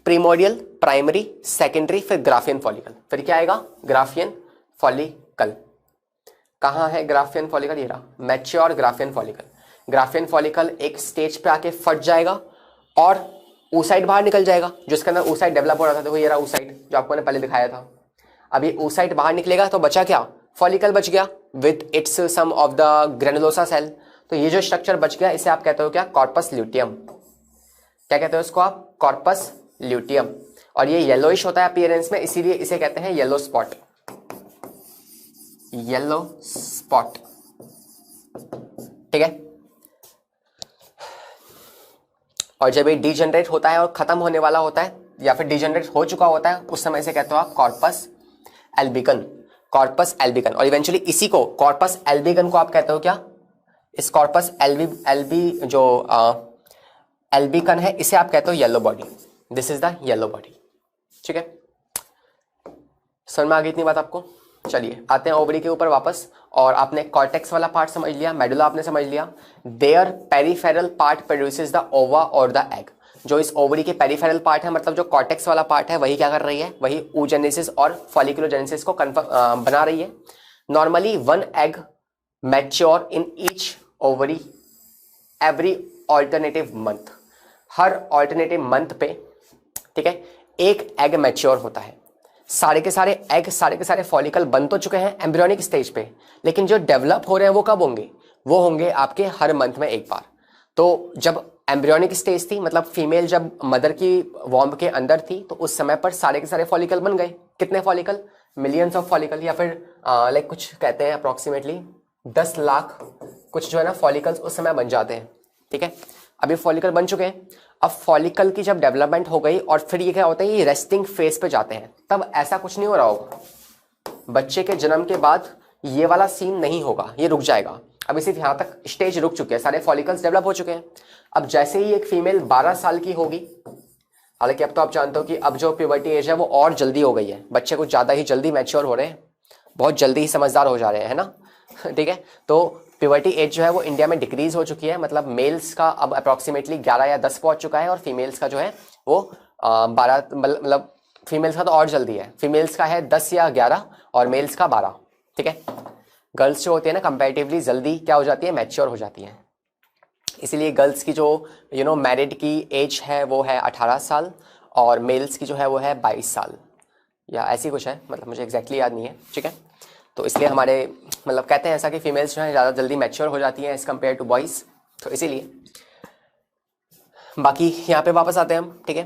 प्रीमोडियल, प्राइमरी, सेकेंडरी, फिर ग्राफियन फॉलिकल। फिर क्या आएगा, ग्राफियन फॉलिकल। कहाँ है ग्राफियन फॉलिकल, ये रहा, mature Graafian follicle. Graafian follicle एक स्टेज पे आके फट जाएगा और oocyte बाहर निकल जाएगा, जिसके अंदर oocyte डेवलप हो रहा था। देखो ये रहा oocyte जो आपको ने पहले दिखाया था। अब ये oocyte बाहर निकलेगा तो बचा क्या, फॉलिकल बच गया with its some of the granulosa cell. तो ये जो स्ट्रक्चर बच गया इसे आप कहते हो क्या, कॉर्पस ल्यूटियम। क्या कहते हो इसको आप, कॉर्पस ल्यूटियम। और ये येलोइश होता है अपीयरेंस में, इसीलिए इसे कहते हैं येलो स्पॉट, येलो स्पॉट। ठीक है। और जब ये डीजनरेट होता है और खत्म होने वाला होता है या फिर डीजनरेट हो चुका होता है, उस समय से कहते हो आप कॉर्पस एल्बिकन, कॉर्पस एल्बिकन। और इवेंचुअली इसी को, कॉर्पस एल्बिकन को आप कहते हो क्या, इस कॉर्पस एल्बी जो एल्बिकन है इसे आप कहते हो yellow body. This is the yellow body. ठीक है, समझ में आ गई इतनी बात आपको। चलिए आते हैं ओवरी के ऊपर वापस। और आपने कॉर्टेक्स वाला पार्ट समझ लिया, मेडुला आपने समझ लिया। Their peripheral part produces the ova और द एग। जो इस ओवरी के पेरिफेरल पार्ट है, मतलब जो कॉर्टेक्स वाला पार्ट है, वही क्या कर रही है, वही oogenesis और फॉलिकुलोजेनेसिस को बना रही है। Normally one egg mature in each ovary every alternative month. Her alternative month पे, ठीक है, एक एग मैच्योर होता है। सारे के सारे एग, सारे के सारे फॉलिकल बन तो चुके हैं एम्ब्रियोनिक स्टेज पे, लेकिन जो डेवलप हो रहे हैं वो कब होंगे, वो होंगे आपके हर मंथ में एक बार। तो जब एम्ब्रियोनिक स्टेज थी, मतलब फीमेल जब मदर की वॉम्ब के अंदर थी, तो उस समय पर सारे के सारे फॉलिकल बन गए। कितने फॉलिकल, मिलियंस ऑफ फॉलिकल, या फिर लाइक कुछ कहते हैं अप्रोक्सीमेटली 10 लाख कुछ जो है ना फॉलिकल्स उस समय बन जाते हैं। ठीक है, अभी फॉलिकल बन चुके हैं। अब फॉलिकल की जब डेवलपमेंट हो गई और फिर ये क्या होता है, ये रेस्टिंग फेज पे जाते हैं, तब ऐसा कुछ नहीं हो रहा होगा। बच्चे के जन्म के बाद ये वाला सीन नहीं होगा, ये रुक जाएगा। अभी सिर्फ यहाँ तक स्टेज रुक चुके हैं, सारे फॉलिकल्स डेवलप हो चुके हैं। अब जैसे ही एक फीमेल 12 साल की होगी, हालांकि अब तो आप जानते हो कि अब जो प्यूबर्टी एज है वो और जल्दी हो गई है, बच्चे कुछ ज़्यादा ही जल्दी मैच्योर हो रहे हैं, बहुत जल्दी ही समझदार हो जा रहे हैं, है ना। ठीक है, तो प्यूबर्टी एज जो है वो इंडिया में डिक्रीज हो चुकी है, मतलब मेल्स का अब अप्रॉक्सीमेटली 11 या 10 पहुंच चुका है, और फीमेल्स का जो है वो 12, मतलब फीमेल्स का तो और जल्दी है, फीमेल्स का है 10 या 11 और मेल्स का 12। ठीक है, गर्ल्स जो होती है ना कंपैरेटिवली जल्दी क्या हो जाती है, मैच्योर हो जाती है। इसीलिए गर्ल्स की जो मैरिड की एज है वो है 18 साल, और मेल्स की जो है वो है 22 साल या ऐसी कुछ है, मतलब मुझे एग्जैक्टली याद नहीं है। ठीक है, तो इसलिए हमारे मतलब कहते हैं ऐसा कि फीमेल्स जो है ज़्यादा जल्दी मैच्योर हो जाती हैं एज़ कम्पेयर टू बॉयज़, तो इसीलिए। बाकी यहाँ पे वापस आते हैं हम। ठीक है,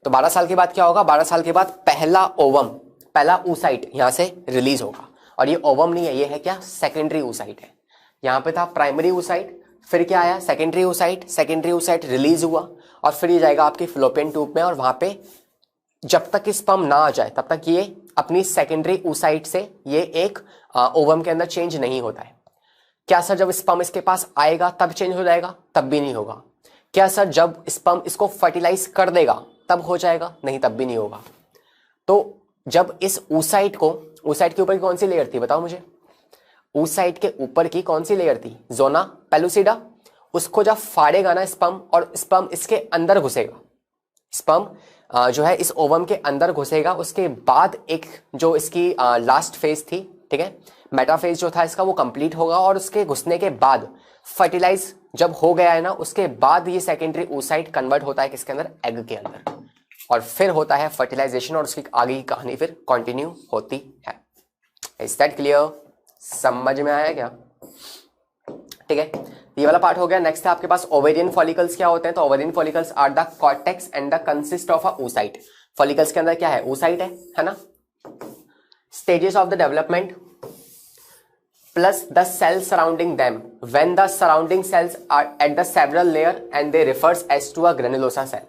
तो 12 साल के बाद क्या होगा, 12 साल के बाद पहला ओवम, पहला oocyte यहाँ से रिलीज होगा। और ये ओवम नहीं है, ये है क्या, सेकेंडरी oocyte है। यहाँ पे था प्राइमरी oocyte, फिर क्या आया, secondary oocyte। Secondary oocyte release हुआ और फिर ये जाएगा आपकी फ्लोपियन ट्यूब में, और वहाँ पे जब तक स्पर्म ना आ जाए तब तक ये अपनी सेकेंडरी oocyte से ये एक ओवम के अंदर चेंज नहीं होता है। क्या सर जब स्पर्म इसके पास आएगा तब चेंज हो जाएगा, तब भी नहीं होगा। क्या सर जब स्पर्म इसको फर्टिलाइज कर देगा तब हो जाएगा, नहीं तब भी नहीं होगा। तो जब इस oocyte को, oocyte के ऊपर की कौन सी लेयर थी बताओ मुझे, oocyte के ऊपर की कौन सी लेयर थी, जोना पेलुसिडा। उसको जब फाड़ेगा ना स्पर्म, और स्पर्म इसके अंदर घुसेगा, स्पर्म जो है इस ओवम के अंदर घुसेगा, उसके बाद एक जो इसकी लास्ट फेज थी, ठीक है, मेटाफेज जो था इसका वो कंप्लीट होगा, और उसके घुसने के बाद फर्टिलाइज जब हो गया है ना, उसके बाद ये सेकेंडरी oocyte कन्वर्ट होता है किसके अंदर, एग के अंदर, और फिर होता है फर्टिलाइजेशन, और उसकी आगे की कहानी फिर कंटिन्यू होती है। इज दैट क्लियर, समझ में आया क्या। ठीक है, ये वाला पार्ट हो गया। नेक्स्ट है आपके पास ओवेरियन फॉलिकल्स। क्या होते हैं, तो ovarian follicles are the cortex and the consist of a oocyte। Follicles के अंदर क्या है, oocyte है ना। Stages of the development, plus the cells surrounding them when the surrounding cells are at the several layer and they refers as to a granulosa cell.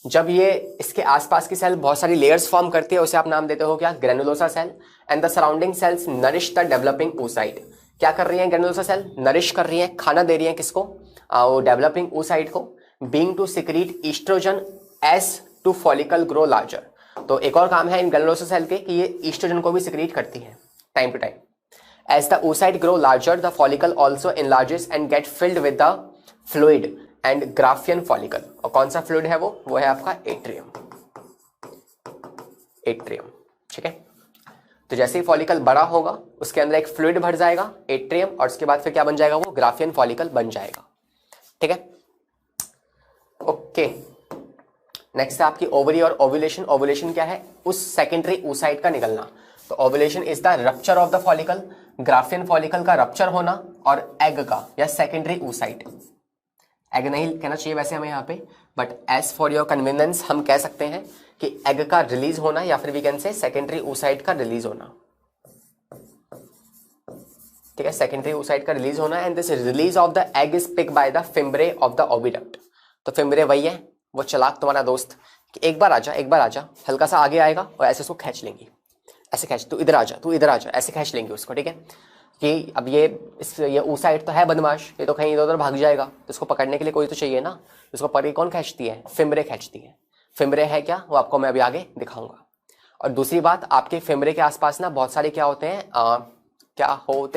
जब ये इसके आसपास की सेल बहुत सारी लेयर्स फॉर्म करती है उसे आप नाम देते हो क्या, granulosa cell. And the surrounding cells nourish the developing oocyte. क्या कर रही है ग्रेनुलोसा सेल, नरिश कर रही है, खाना दे रही है किसको, वो डेवलपिंग oocyte को. Being to secrete oestrogen as to follicle grow larger. तो एक और काम है इन ग्रेनुलोसा सेल के कि ये ईस्ट्रोजन को भी सिक्रीट करती है time to time. As the oocyte grow larger, the follicle also enlarges and get filled with the fluid and Graafian follicle. और कौन सा फ्लूइड है वो है आपका एट्रियम. एट्रियम, ठीक है. तो जैसे ही फॉलिकल बड़ा होगा उसके अंदर एक फ्लूइड भर जाएगा एट्रियम, और उसके बाद फिर क्या बन जाएगा, वो ग्राफियन फॉलिकल बन जाएगा. ठीक है, ओके. नेक्स्ट है आपकी ओवरी और ओव्यूलेशन. ओव्यूलेशन क्या है, उस सेकेंडरी oocyte का निकलना. तो ovulation is the rupture of the follicle, Graafian follicle का रप्चर होना, और एग का या सेकेंडरी oocyte. एग नहीं कहना चाहिए वैसे हमें यहाँ पे, but as for your convenience हम कह सकते हैं कि एग का रिलीज होना, या फिर we can say secondary oocyte का रिलीज होना. ठीक है, सेकेंडरी oocyte का रिलीज होना. And this release of the egg is pick by the fimbriae of the oviduct. तो फिम्ब्रे वही है, वो चलाक तुम्हारा दोस्त कि एक बार आजा, हल्का सा आगे आएगा और ऐसे उसको खींच लेंगी, ऐसे खींच, तू इधर आजा, ऐसे खींच लेंगे उसको. ठीक है, कि अब ये oocyte तो है बदमाश, ये तो कहीं इधर उधर भाग जाएगा, तो इसको पकड़ने के लिए कोई तो चाहिए ना. उसको पकड़ के कौन खींचती है, फिम्ब्रे खींचती है. फिम्ब्रे है क्या, वो आपको मैं अभी आगे दिखाऊंगा. और दूसरी बात, आपके फिम्ब्रे के आसपास ना बहुत सारे क्या होते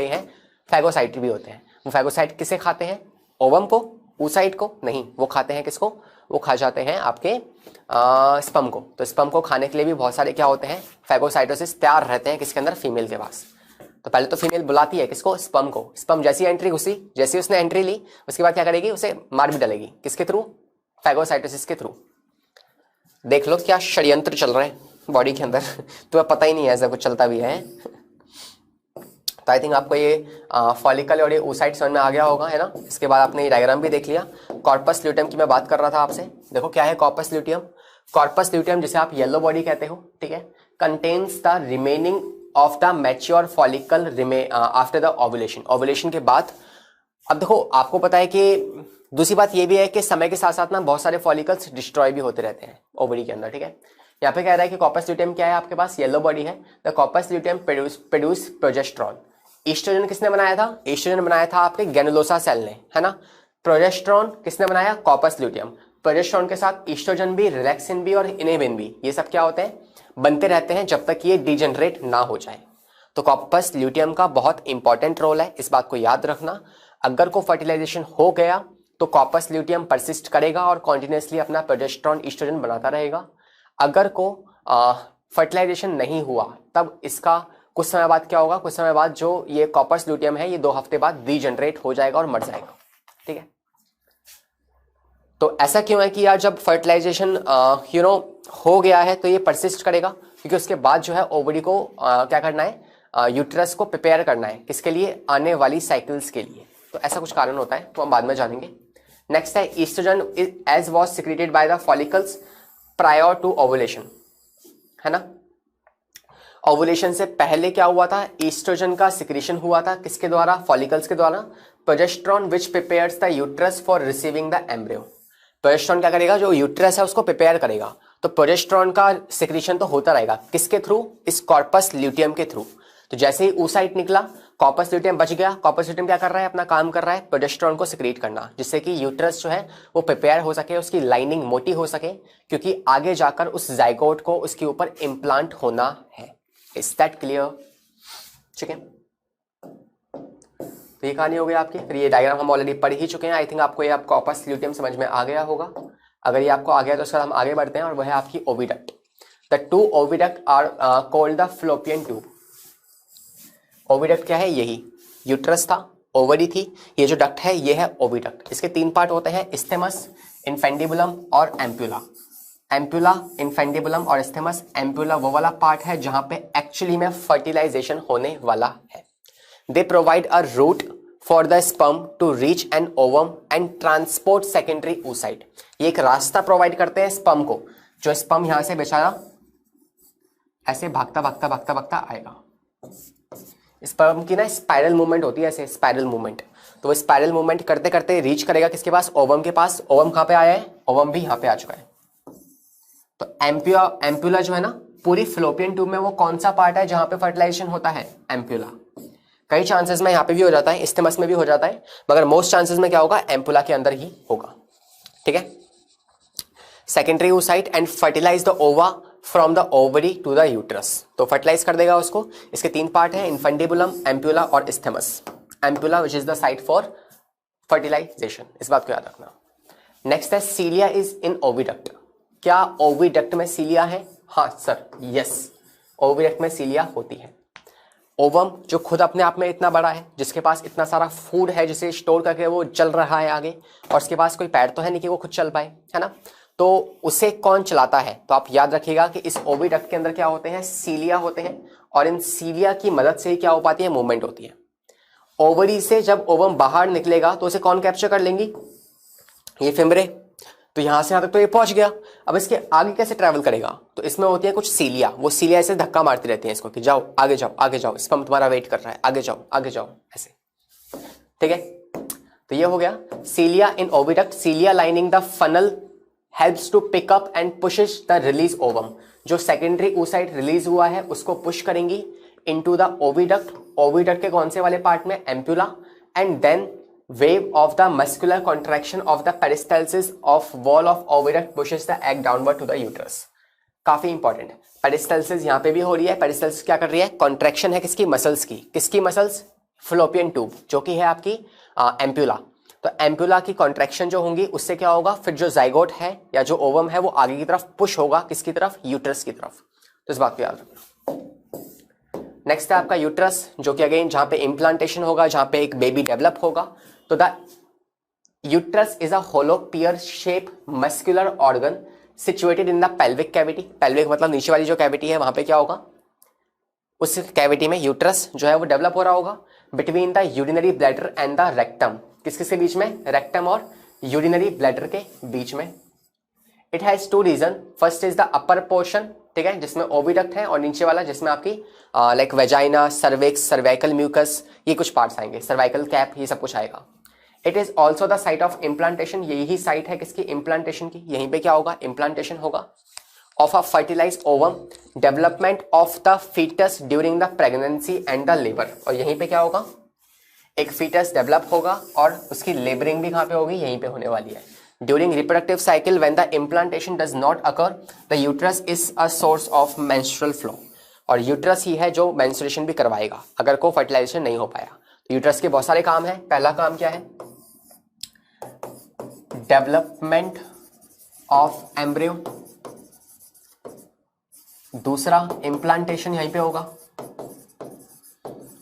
हैं, फैगोसाइट भी होते हैं. वो फैगोसाइट किसे खाते हैं, ओवम को, oocyte को नहीं, वो खाते हैं किसको, वो खा जाते हैं आपके स्पर्म को. तो स्पर्म को खाने के लिए भी बहुत सारे क्या होते हैं, फैगोसाइटोसिस तैयार रहते हैं किसके अंदर, फीमेल के पास. तो पहले तो फीमेल बुलाती है किसको, स्पर्म को. स्पर्म जैसी एंट्री घुसी, जैसी उसने एंट्री ली, उसके बाद क्या करेगी, उसे मार भी डालेगी. किसके थ्रू, फैगोसाइटोसिस के थ्रू. देख लो क्या षड्यंत्र चल रहे हैं बॉडी के अंदर. तो पता ही नहीं है ऐसा कुछ चलता भी है. तो आई थिंक आपको ये फॉलिकल और ये oocyte समझ में आ गया होगा, है ना. इसके बाद आपने ये डायग्राम भी देख लिया. कॉर्पस ल्यूटियम की मैं बात कर रहा था आपसे. देखो क्या है कॉर्पस ल्यूटियम. कॉर्पस ल्यूटियम जिसे आप येलो बॉडी कहते हो, ठीक है, contains the remaining of the mature follicle after the ovulation. Ovulation के बाद, अब देखो आपको पता है कि दूसरी बात ये भी है कि समय के साथ साथ ना बहुत सारे फॉलिकल्स डिस्ट्रॉय भी होते रहते हैं ओवरी के अंदर. ठीक है, यहाँ पे कह रहा है कि कॉर्पस ल्यूटियम क्या है, आपके पास येलो बॉडी है. The corpus luteum produce progesterone. Oestrogen किसने बनाया था, ईस्ट्रोजन बनाया था आपके ग्रेनुलोसा सेल ने, है ना. प्रोजेस्टेरॉन किसने बनाया, कॉर्पस ल्यूटियम. प्रोजेस्टेरॉन के साथ ईस्ट्रोजन भी, रिलैक्सिन भी और इनेबिन भी, ये सब क्या होते हैं, बनते रहते हैं जब तक ये डिजेनरेट ना हो जाए. तो कॉर्पस ल्यूटियम का बहुत इंपॉर्टेंट रोल है, इस बात को याद रखना. अगर को फर्टिलाइजेशन हो गया तो कॉर्पस ल्यूटियम परसिस्ट करेगा और कॉन्टिन्यूसली अपना प्रोजेस्टेरॉन ईस्ट्रोजन बनाता रहेगा. अगर को फर्टिलाइजेशन नहीं हुआ तब इसका कुछ समय बाद क्या होगा, कुछ समय बाद जो ये कॉर्पस ल्यूटियम है ये 2 हफ्ते बाद डिजेनरेट हो जाएगा और मर जाएगा. ठीक है, तो ऐसा क्यों है कि यार जब फर्टिलाइजेशन हो गया है तो ये परसिस्ट करेगा, क्योंकि उसके बाद जो है ओवरी को क्या करना है, यूट्रस को प्रिपेयर करना है किसके लिए, आने वाली साइकिल्स के लिए. तो ऐसा कुछ कारण होता है, तो हम बाद में जानेंगे. नेक्स्ट है oestrogen as was secreted by the follicles prior to ovulation, है ना. ओवुलेशन से पहले क्या हुआ था, ईस्ट्रोजन का सिक्रेशन हुआ था किसके द्वारा, फॉलिकल्स के द्वारा. Progesterone which prepares the uterus for receiving the embryo. Progesterone क्या करेगा, जो यूट्रस है उसको प्रिपेयर करेगा. तो प्रोजेस्टेरॉन का सिक्रेशन तो होता रहेगा किसके थ्रू, इस कॉर्पस ल्यूटियम के थ्रू. तो जैसे ही oocyte निकला, कॉर्पस ल्यूटियम बच गया. कॉर्पस ल्यूटियम क्या कर रहा है, अपना काम कर रहा है, प्रोजेस्टेरॉन को सिक्रीट करना, जिससे कि यूट्रस जो है वो प्रिपेयर हो सके, उसकी लाइनिंग मोटी हो सके, क्योंकि आगे जाकर उस जाइगोट को उसके ऊपर इम्प्लांट होना है. Is that clear. ठीक है, तो ये कहानी हो गई आपकी. फिर ये डायग्राम हम ऑलरेडी पढ़ ही चुके हैं. आई थिंक आपको ये कॉर्पस ल्यूटियम समझ में आ गया होगा. अगर ये आपको आ गया तो उसका हम आगे बढ़ते हैं, और वह है आपकी oviduct. The 2 oviduct are called the fallopian tube. Oviduct क्या है, यही यूट्रस था, ओवरी थी, ये जो डक्ट है ये है ओविडक्ट. इसके 3 पार्ट होते हैं, इस्थेमस, इनफेंडिबुलम और एम्प्यूला. एम्प्यूला, इनफेंडिबुलम और इस्थेमस. एम्प्यूला वो वाला पार्ट है जहां पे एक्चुअली में फर्टिलाइजेशन होने वाला है. They provide a route for the sperm to reach an ovum and transport secondary oocyte. ये एक रास्ता प्रोवाइड करते हैं स्पर्म को, जो स्पर्म यहां से बेचारा ऐसे भागता भागता भागता भागता आएगा. स्पर्म की ना स्पाइरल मूवमेंट होती है, ऐसे स्पाइरल मूवमेंट। तो वो स्पाइरल मूवमेंट करते करते रीच करेगा किसके पास, ओवम के पास। ओवम कहाँ पे आया है, ओवम भी यहाँ पे आ चुका है। तो एम्प्यूला जो है ना पूरी फ्लोपियन ट्यूब में वो कौन सा पार्ट है जहां पे फर्टिलाइजेशन होता है, एम्प्यूला। कई चांसेस में यहाँ पे भी हो जाता है, इस्तेमस में भी हो जाता है, मगर मोस्ट चांसेस में क्या होगा, एम्प्यूला के अंदर ही होगा। ठीक है। Secondary oocyte and fertilise the ova from the ovary to the uterus. तो फर्टिलाइज कर देगा उसको। इसके 3 पार्ट है, इन्फेंडिबुलम, एम्प्यूला और isthmus. Ampulla which is the site for fertilization, इस बात को याद रखना। नेक्स्ट है सीलिया इज इन ओविडक्ट। क्या ओविडक्ट में सीलिया है, हाँ सर, यस, ओविडक्ट में सीलिया होती है। ओवम जो खुद अपने आप में इतना बड़ा है, जिसके पास इतना सारा फूड है जिसे स्टोर करके वो चल रहा है आगे, और उसके पास कोई पैर तो है नहीं कि वो खुद चल पाए, है ना, तो उसे कौन चलाता है। तो आप याद रखिएगा कि इस ओविडक्ट के अंदर क्या होते हैं, सीलिया होते हैं, और इन सीलिया की मदद से क्या हो पाती है, मूवमेंट होती है। ओवरी से जब ओवम बाहर निकलेगा तो उसे कौन कैप्चर कर लेंगी, ये फिम्बरे। तो यहां से यहां तक तो ये पहुंच गया, अब इसके आगे कैसे ट्रैवल करेगा, तो इसमें होती है कुछ सीलिया, वो सीलिया ऐसे धक्का मारती रहती है इसको कि जाओ आगे जाओ आगे जाओ, स्पर्म तुम्हारा वेट कर रहा है, आगे जाओ आगे जाओ, ऐसे। ठीक है, तो ये हो गया cilia in oviduct. Cilia lining the funnel helps to pick up and pushes the release ovum. जो सेकेंडरी oocyte रिलीज हुआ है उसको पुश करेंगी इनटू द ओविडक्ट। ओविडक्ट के कौन से वाले पार्ट में, ampulla, and then wave of the muscular contraction of the peristalsis of wall of oviduct pushes the egg downward to the uterus। काफी इंपॉर्टेंट है, पेरिस्टल्सिस यहां पे भी हो रही है। पेरिस्टल्सिस क्या कर रही है, कॉन्ट्रैक्शन है किसकी, मसल्स की। किसकी मसल्स, फ्लोपियन ट्यूब, जो कि है आपकी एम्प्यूला। तो एम्प्यूला की कॉन्ट्रैक्शन जो होंगी उससे क्या होगा, फिर जो जाइगोट है या जो ओवम है वो आगे की तरफ पुश होगा, किसकी तरफ, यूट्रस की तरफ। तो इस बात को याद रखना। नेक्स्ट है आपका यूट्रस, जो कि अगेन जहां पे इम्प्लांटेशन होगा, जहां पे एक बेबी डेवलप होगा। तो the uterus is a hollow pear shape muscular organ situated in the pelvic cavity. Pelvic मतलब नीचे वाली जो कैविटी है, वहां पे क्या होगा, उस कैविटी में यूट्रस जो है वो डेवलप हो रहा होगा between the urinary bladder and the rectum. किसके बीच में, रेक्टम और यूरिनरी ब्लैडर के बीच में। It has 2 region, first is the upper portion, ठीक है, जिसमें ओविडक्ट है, और नीचे वाला जिसमें आपकी like vagina, cervix, cervical mucus, ये कुछ पार्ट्स आएंगे, सर्वाइकल कैप, ये सब कुछ आएगा। It is also the site of implantation, यही साइट है किसकी, इम्प्लांटेशन की। यहीं पे क्या होगा, इम्प्लांटेशन होगा of a fertilized ovum, development of the foetus during the pregnancy and the labour. और यहीं पे क्या होगा, एक फीटस डेवलप होगा और उसकी लेबरिंग भी कहां पे होगी, यहीं पे होने वाली है। During reproductive cycle when the implantation does not occur, the uterus is a source of menstrual flow. और यूट्रस ही है जो मेंस्ट्रुएशन भी करवाएगा अगर को फर्टिलाइजेशन नहीं हो पाया। तो यूट्रस के बहुत सारे काम है। पहला काम क्या है, डेवलपमेंट ऑफ एम्ब्रियो। दूसरा, इम्प्लांटेशन यहीं पे होगा,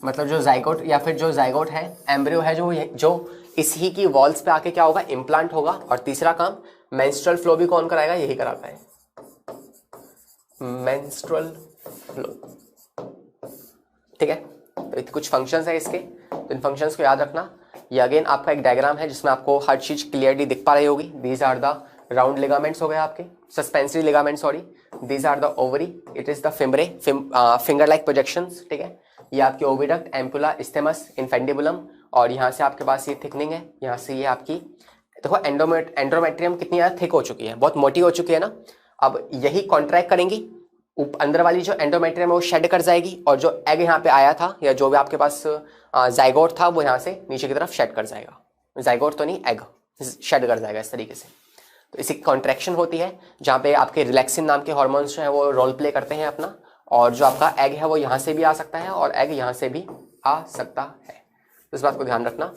मतलब जो जाइगोट या फिर जो जाइगोट है, एम्ब्रियो है जो इसी की वॉल्स पे आके क्या होगा, इम्प्लांट होगा। और तीसरा काम, मेंस्ट्रुअल फ्लो भी कौन कराएगा, यही कराता है, मेंस्ट्रुअल फ्लो। ठीक है, तो कुछ फंक्शंस है इसके, तो इन फंक्शंस को याद रखना। ये अगेन आपका एक डायग्राम है जिसमें आपको हर चीज क्लियरली दिख पा रही होगी। These are the round ligaments हो गए आपके, suspensory ligament, sorry. These are the ovary, it is the fimbriae, finger like projections. ठीक है, ये आपकी ओविडक्ट, एम्पुला, इस्थेमस, इन्फेंडिबुलम, और यहाँ से आपके पास ये थिकनिंग है, यहाँ से ये आपकी देखो एंड्रोमेट्रियम कितनी ज़्यादा थिक हो चुकी है, बहुत मोटी हो चुकी है ना। अब यही कॉन्ट्रैक्ट करेंगी, अंदर वाली जो एंडोमेट्रियम है वो शेड कर जाएगी, और जो एग यहाँ पे आया था या जो भी आपके पास जाइगोट था वो यहाँ से नीचे की तरफ शेड कर जाएगा। जाइगोट तो नहीं, एग शेड कर जाएगा इस तरीके से। तो इसी कॉन्ट्रैक्शन होती है जहाँ पे आपके रिलैक्सिन नाम के हॉर्मोन्स जो है वो रोल प्ले करते हैं अपना, और जो आपका एग है वो यहाँ से भी आ सकता है और एग यहाँ से भी आ सकता है। तो इस बात को ध्यान रखना।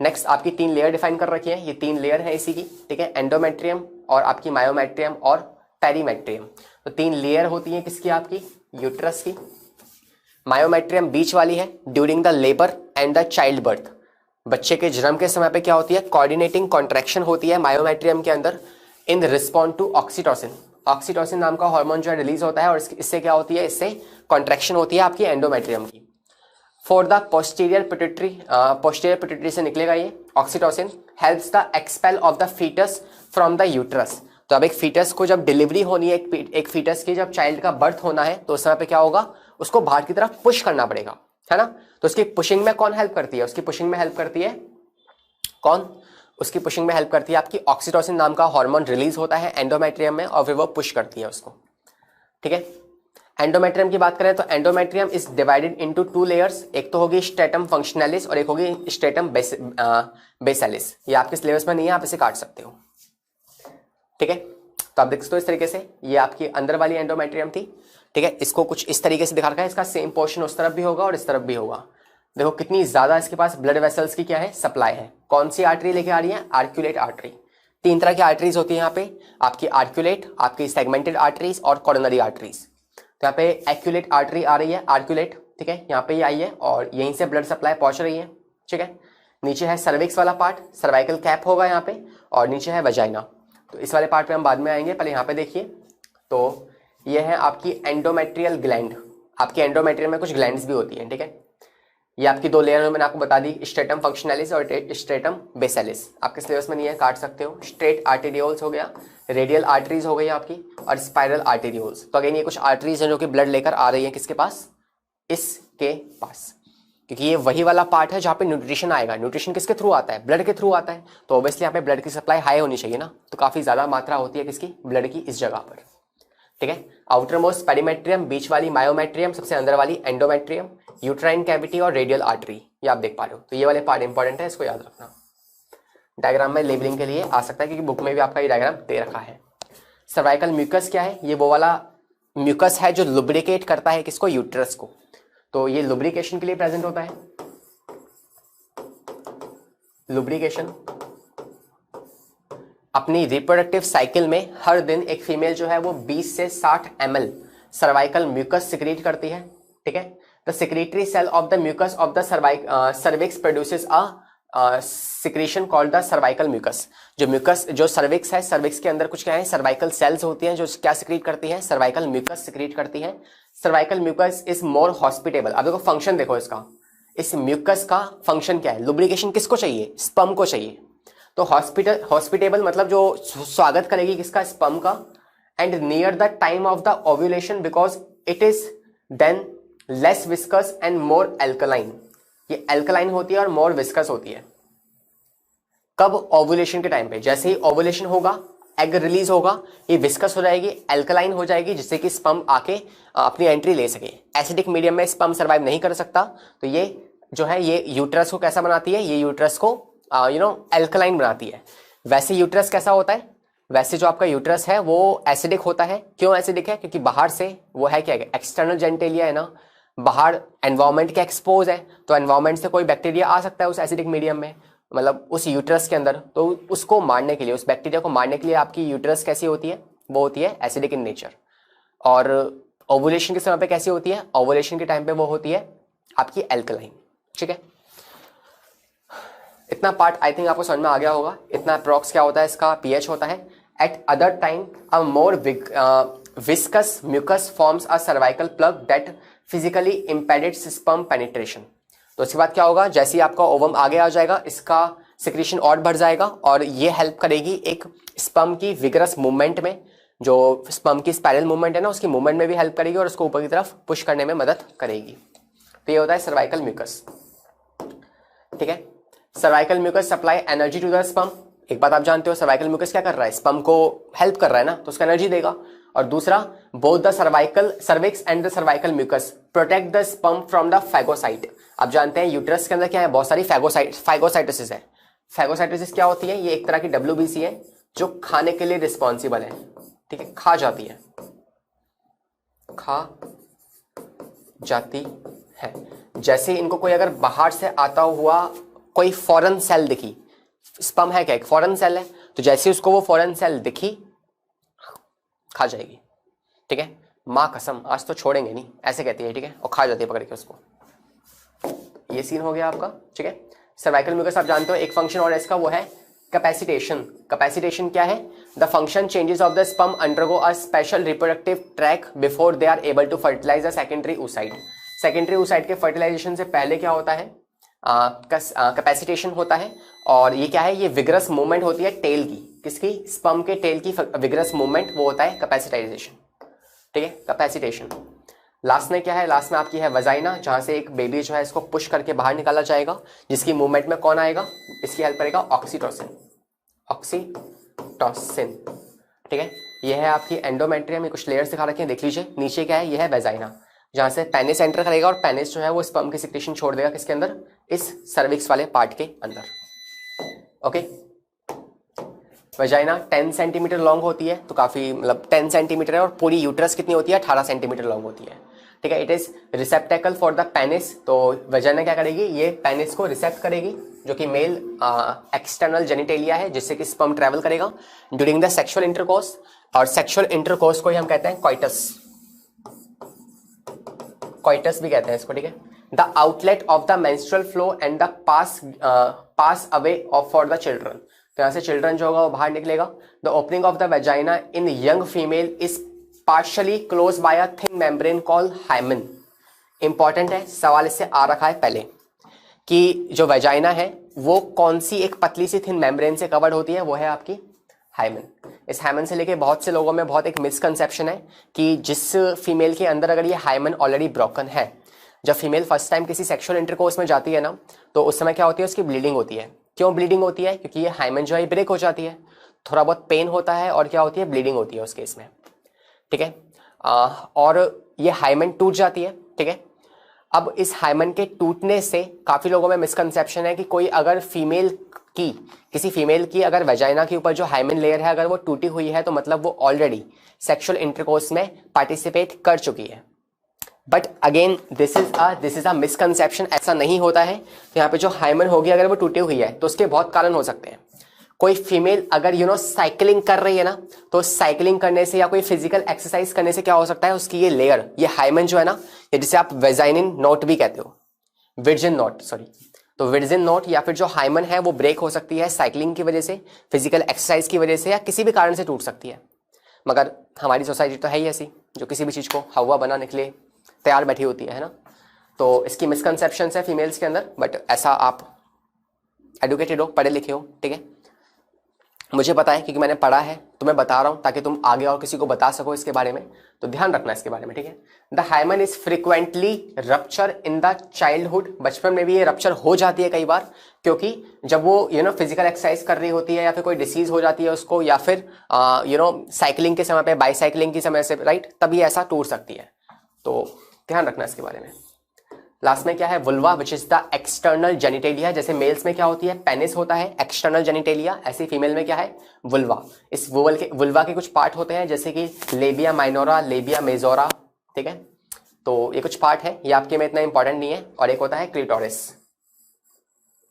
नेक्स्ट आपकी 3 लेयर डिफाइन कर रखी है, ये 3 लेयर है इसी की, ठीक है, एंडोमेट्रियम और आपकी मायोमेट्रियम और पेरीमेट्रियम। तो 3 लेयर होती है किसकी, आपकी यूट्रस की। मायोमेट्रियम बीच वाली है, during the labour and the child birth, बच्चे के जन्म के समय पे क्या होती है, कोऑर्डिनेटिंग कॉन्ट्रैक्शन होती है मायोमेट्रियम के अंदर इन रिस्पॉन्ड टू ऑक्सीटोसिन। ऑक्सीटोसिन नाम का हार्मोन जो है रिलीज होता है, और इससे क्या होती है, इससे कॉन्ट्रैक्शन होती है आपकी एंडोमेट्रियम की। फॉर द पोस्टीरियर पिट्यूटरी से निकलेगा ये oxytocin, helps the expel of the foetus from the uterus. तो अब एक फीटस को जब डिलीवरी होनी है, एक फीटस की जब चाइल्ड का बर्थ होना है, तो उस समय पे क्या होगा, उसको बाहर की तरफ पुश करना पड़ेगा, है ना। तो उसकी पुशिंग में कौन हेल्प करती है, उसकी पुशिंग में हेल्प करती है कौन, उसकी पुशिंग में हेल्प करती है आपकी ऑक्सीटोसिन नाम का हार्मोन रिलीज होता है एंडोमेट्रियम में और फिर वो पुश करती है उसको, ठीक है। एंडोमेट्रियम की बात करें तो endometrium is divided into 2 layers, एक तो होगी स्ट्रेटम फंक्शनलिस और एक होगी स्ट्रेटम बेसिलिस। ये आपके सिलेबस में नहीं है, आप इसे काट सकते हो, ठीक है। तो आप देख सकते हो इस तरीके से, ये आपकी अंदर वाली एंडोमेट्रियम थी, ठीक है। इसको कुछ इस तरीके से दिखा रखा है, इसका सेम पोर्शन उस तरफ भी होगा और इस तरफ भी होगा। देखो कितनी ज्यादा इसके पास ब्लड वेसल्स की क्या है, सप्लाई है। कौन सी आर्टरी लेके आ रही है, आर्क्यूलेट आर्टरी। 3 तरह की आर्टरीज होती है यहाँ पे, आपकी आर्क्यूलेट, आपकी सेगमेंटेड आर्टरीज और कोरोनरी आर्टरीज। तो यहाँ पे एक्यूलेट आर्टरी आ रही है, आर्क्यूलेट, ठीक है, यहाँ पे ये आई है और यहीं से ब्लड सप्लाई पहुंच रही है, ठीक है। नीचे है सर्विक्स वाला पार्ट, सर्वाइकल कैप होगा यहाँ पे, और नीचे है वजाइना। तो इस वाले पार्ट पे हम बाद में आएंगे, पहले यहाँ पे देखिए। तो ये है आपकी एंडोमेट्रियल ग्लैंड, आपकी एंडोमेट्रियम में कुछ ग्लैंड्स भी होती हैं, ठीक है। ये आपकी 2 लेयर में मैंने आपको बता दी, स्ट्रेटम फंक्शनलिस और स्ट्रेटम बेसिलिस। आपके सिलेबस में नहीं है, काट सकते हो। स्ट्रेट आर्टेरियोल्स हो गया, रेडियल आर्टरीज हो गई आपकी, और स्पाइरल आर्टेरियोल्स। तो अगेन ये कुछ आर्टरीज हैं जो कि ब्लड लेकर आ रही है किसके पास, इसके पास, क्योंकि ये वही वाला पार्ट है जहाँ पे न्यूट्रिशन आएगा। न्यूट्रिशन किसके थ्रू आता है, ब्लड के थ्रू आता है। तो ऑब्वियसली यहाँ पे ब्लड की सप्लाई हाई होनी चाहिए ना, तो काफी ज्यादा मात्रा होती है किसकी, ब्लड की इस जगह पर, ठीक है। आउटर मोस्ट पेरीमेट्रियम, बीच वाली मायोमेट्रियम, सबसे अंदर वाली एंडोमेट्रियम, यूट्राइन कैविटी और रेडियल आर्टरी, ये आप देख पा रहे हो। तो ये वाले पार्ट इंपॉर्टेंट है, इसको याद रखना। डायग्राम में लेबलिंग के लिए आ सकता है क्योंकि बुक में भी आपका ये डायग्राम दे रखा है। सर्वाइकल म्यूकस क्या है, ये वो वाला म्यूकस है जो लुब्रिकेट करता है किसको, यूट्रस को। तो ये लुब्रिकेशन के लिए प्रेजेंट होता है, लुब्रिकेशन। अपनी रिप्रोडक्टिव साइकिल में हर दिन एक फीमेल जो है वो 20 से 60 ml सर्वाइकल म्यूकस सिक्रीट करती है, ठीक है। The secretory cell of the mucus of the cervix produces a secretion called the cervical mucus. जो म्यूकस, जो सर्विक्स है, सर्विक्स के अंदर कुछ क्या है, सर्वाइकल सेल्स होती हैं जो क्या सिक्रीट करती हैं, सर्वाइकल म्यूकस सिक्रीट करती हैं। Cervical mucus is more hospitable. अब देखो फंक्शन देखो इसका, इस म्यूकस का फंक्शन क्या है, लुब्रिकेशन किसको चाहिए, स्पर्म को चाहिए। तो हॉस्पिटेबल मतलब जो स्वागत करेगी किसका, स्पर्म का। And near the time of the ovulation because it is than less viscous and more alkaline. ये एल्कलाइन होती है और मोर विस्कस होती है कब, ओव्यूलेशन के टाइम पे। जैसे ही ओव्यूलेशन होगा, एग रिलीज होगा, ये विस्कस हो जाएगी, एल्कलाइन हो जाएगी, जिससे कि स्पर्म आके अपनी एंट्री ले सके। एसिडिक मीडियम में स्पर्म सर्वाइव नहीं कर सकता, तो ये जो है ये यूट्रस को कैसा बनाती है, ये यूट्रस को एल्कलाइन बनाती है। वैसे यूट्रस कैसा होता है, वैसे जो आपका यूट्रस है वो एसिडिक होता है। क्यों एसिडिक है, क्योंकि बाहर से वो है क्या, एक्सटर्नल जेनिटेलिया है ना, बाहर एनवायरमेंट के एक्सपोज है, तो एनवायरमेंट से कोई बैक्टीरिया आ सकता है उस एसिडिक मीडियम में, मतलब उस यूट्रस के अंदर। तो उसको मारने के लिए, उस बैक्टीरिया को मारने के लिए आपकी यूट्रस कैसी होती है, वो होती है एसिडिक इन नेचर। और ओवुलेशन के समय पे कैसी होती है, ओवुलेशन के टाइम पे वो होती है आपकी एल्कलाइन, ठीक है। इतना पार्ट आई थिंक आपको समझ में आ गया होगा। इतना अप्रॉक्स क्या होता है इसका, पीएच होता है। At other time a more viscous mucus forms a cervical plug that physically impeded sperm penetration. तो इसके बाद क्या होगा, जैसे ही आपका ओवम आगे आ जाएगा, इसका सिक्रीशन और बढ़ जाएगा और ये हेल्प करेगी एक स्पर्म की विगरस मूवमेंट में। जो स्पर्म की स्पाइरल मूवमेंट है ना, उसकी मूवमेंट में भी हेल्प करेगी और उसको ऊपर की तरफ पुश करने में मदद करेगी। तो ये होता है सर्वाइकल म्यूकस, ठीक है। Cervical mucus supply energy to the sperm. एक बात आप जानते हो, सर्वाइकल म्यूकस क्या कर रहा है, स्पर्म को हेल्प कर रहा है ना, तो उसका एनर्जी देगा। और दूसरा, both the cervix and the cervical mucus protect the sperm from the phagocyte. आप जानते हैं यूट्रस के अंदर क्या है, बहुत सारी फैगोसाइटोसिस है। फैगोसाइटोसिस क्या होती है, ये एक तरह की WBC है जो खाने के लिए रिस्पॉन्सिबल है, ठीक है, खा जाती है, खा जाती है। जैसे इनको कोई अगर बाहर से आता हुआ कोई फॉरेन सेल दिखी, स्पर्म है क्या, एक फॉरेन सेल है, तो जैसे उसको वो फॉरेन सेल दिखी, खा जाएगी, ठीक है। माँ कसम आज तो छोड़ेंगे नहीं, ऐसे कहती है, ठीक है, और खा जाती है पकड़ के उसको। ये सीन हो गया आपका, ठीक है। सर्वाइकल म्यूकस आप जानते हो एक फंक्शन और इसका, वो है कैपेसिटेशन। कैपेसिटेशन क्या है, the function changes of the sperm undergo a special reproductive track before they are able to fertilize the secondary oocyte। Secondary oocyte के फर्टिलाइजेशन से पहले क्या होता है, कैपेसिटेशन होता है। और ये क्या है, ये विग्रस मूवमेंट होती है टेल की, किसकी, स्पर्म के टेल की विग्रस मूवमेंट, वो होता है कैपेसिटाइजेशन, ठीक है, कैपेसिटेशन। लास्ट में क्या है, लास्ट में आपकी है वजाइना, जहां से एक बेबी जो है इसको पुश करके बाहर निकाला जाएगा, जिसकी मूवमेंट में कौन आएगा, इसकी हेल्प करेगा ऑक्सीटोसिन। ऑक्सीटोसिन, ठीक है। ये है आपकी एंडोमेट्रियम, में कुछ लेयर्स दिखा रखे हैं, देख लीजिए। नीचे क्या है, ये है वेजाइना, जहां से पेनिस एंटर करेगा और पेनिस जो है वो स्पर्म की सिक्रेशन छोड़ देगा किसके अंदर, इस सर्विक्स वाले पार्ट के अंदर। ओके, वेजाइना 10 सेंटीमीटर लॉन्ग होती है, तो काफी मतलब 10 सेंटीमीटर है, और पूरी यूट्रस कितनी होती है, 18 सेंटीमीटर लॉन्ग होती है, ठीक है। It is receptacle for the penis, तो वेजाइना क्या करेगी, ये पेनिस को रिसेप्ट करेगी, जो कि मेल एक्सटर्नल जेनिटेलिया है, जिससे कि स्पर्म ट्रेवल करेगा ड्यूरिंग द सेक्सुअल इंटरकोर्स, और सेक्सुअल इंटरकोर्स को ही हम कहते हैं कॉइटस, कॉइटस भी कहते हैं इसको, ठीक है। The outlet of the menstrual flow and the pass away of for the children, तो यहां से चिल्ड्रन जो होगा वो बाहर निकलेगा। The opening of the vagina in young female is partially close by a thin membrane called hymen. Important है, सवाल इससे आ रखा है पहले कि जो वेजाइना है वो कौन सी एक पतली सी थिन मेम्ब्रेन से कवर्ड होती है, वो है आपकी हाइमन। इस हाइमन से लेके बहुत से लोगों में बहुत एक मिसकंसेप्शन है कि जिस फीमेल के अंदर अगर ये हाइमन ऑलरेडी ब्रोकन है, जब फीमेल फर्स्ट टाइम किसी सेक्सुअल इंटरकोर्स में जाती है ना, तो उस समय क्या होती है, उसकी ब्लीडिंग होती है। क्यों ब्लीडिंग होती है, क्योंकि ये हाइमन जो है ब्रेक हो जाती है, थोड़ा बहुत पेन होता है, और क्या होती है, ब्लीडिंग होती है उस केस में, ठीक है। और ये हाइमन टूट जाती है, ठीक है। अब इस हाइमन के टूटने से काफी लोगों में मिसकंसेप्शन है कि कोई अगर फीमेल की, किसी फीमेल की अगर वेजाइना के ऊपर जो हाइमन लेयर है अगर वो टूटी हुई है, तो मतलब वो ऑलरेडी सेक्सुअल इंटरकोर्स में पार्टिसिपेट कर चुकी है। But again this is a misconception, ऐसा नहीं होता है। तो यहाँ पे जो हाइमन होगी अगर वो टूटी हुई है, तो उसके बहुत कारण हो सकते हैं। कोई फीमेल अगर साइकिलिंग कर रही है ना, तो साइकिलिंग करने से या कोई फिजिकल एक्सरसाइज करने से क्या हो सकता है, उसकी ये लेयर, ये हाइमन जो है ना, ये जिसे आप वेजाइनिन नॉट भी कहते हो, विर्जिन नॉट, सॉरी, तो विर्जिन नॉट या फिर जो हाइमन है वो ब्रेक हो सकती है साइकिलिंग की वजह से, फिजिकल एक्सरसाइज की वजह से, या किसी भी कारण से टूट सकती है। मगर हमारी सोसाइटी तो है ही ऐसी, जो किसी भी चीज को हवा बनाने के लिए तैयार बैठी होती है ना। तो इसकी मिसकंसेप्शन है फीमेल्स के अंदर, बट ऐसा आप एडुकेटेड हो, पढ़े लिखे हो, ठीक है। मुझे पता है क्योंकि मैंने पढ़ा है, तो मैं बता रहा हूं ताकि तुम आगे और किसी को बता सको इसके बारे में, तो ध्यान रखना इसके बारे में, ठीक है। The hymen is frequently rupture in the childhood, बचपन में भी ये रप्चर हो जाती है कई बार, क्योंकि जब वो फिजिकल एक्सरसाइज कर रही होती है, या फिर कोई डिसीज हो जाती है उसको, या फिर साइकिलिंग के समय पे, बाईसाइकिलिंग के समय से, राइट, तभी ऐसा टूट सकती है। तो ध्यान रखना इसके बारे में। लास्ट में क्या है, vulva which is the external genitalia. जैसे मेल्स में क्या होती है, पेनिस होता है एक्सटर्नल जेनिटेलिया, ऐसे फीमेल में क्या है, वुल्वा। इस वुल्वा के कुछ पार्ट होते हैं, जैसे कि लेबिया माइनोरा, लेबिया मेजोरा, ठीक है। तो ये कुछ पार्ट है, ये आपके में इतना इंपॉर्टेंट नहीं है। और एक होता है क्लिटोरिस,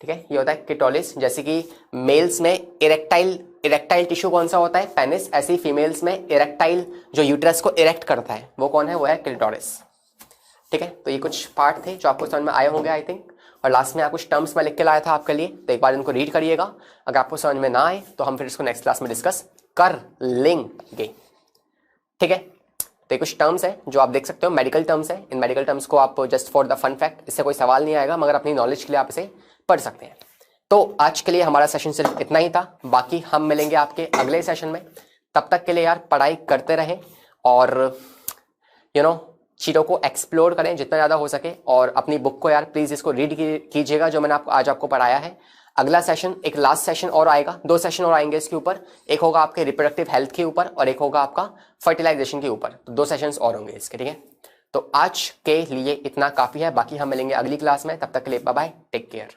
ठीक है, ये होता है क्लिटोरिस। जैसे कि मेल्स में इरेक्टाइल टिश्यू कौन सा होता है, पेनिस, ऐसे ही फीमेल्स में इरेक्टाइल जो यूट्रस को इरेक्ट करता है वो कौन है, वो है क्लिटोरिस, ठीक है। तो ये कुछ पार्ट थे जो आपको समझ में आए होंगे आई थिंक। और लास्ट में आप कुछ टर्म्स में लिख के लाया था आपके लिए, तो एक बार इनको रीड करिएगा। अगर आपको समझ में ना आए तो हम फिर इसको नेक्स्ट क्लास में डिस्कस कर लेंगे, ठीक है। तो ये कुछ टर्म्स है जो आप देख सकते हो, मेडिकल टर्म्स है। इन मेडिकल टर्म्स को आप just for the fun fact, इससे कोई सवाल नहीं आएगा, मगर अपनी नॉलेज के लिए आप इसे पढ़ सकते हैं। तो आज के लिए हमारा सेशन सिर्फ इतना ही था, बाकी हम मिलेंगे आपके अगले सेशन में। तब तक के लिए यार पढ़ाई करते रहें, और चीज़ों को एक्सप्लोर करें जितना ज़्यादा हो सके, और अपनी बुक को यार प्लीज़ इसको रीड कीजिएगा जो मैंने आज आपको पढ़ाया है। अगला सेशन, एक लास्ट सेशन और आएगा, 2 सेशन और आएंगे इसके ऊपर। एक होगा आपके रिप्रोडक्टिव हेल्थ के ऊपर, और एक होगा आपका फर्टिलाइजेशन के ऊपर। तो 2 सेशंस और होंगे इसके, ठीक है। तो आज के लिए इतना काफ़ी है, बाकी हम मिलेंगे अगली क्लास में। तब तक के लिए बाय बाय, टेक केयर।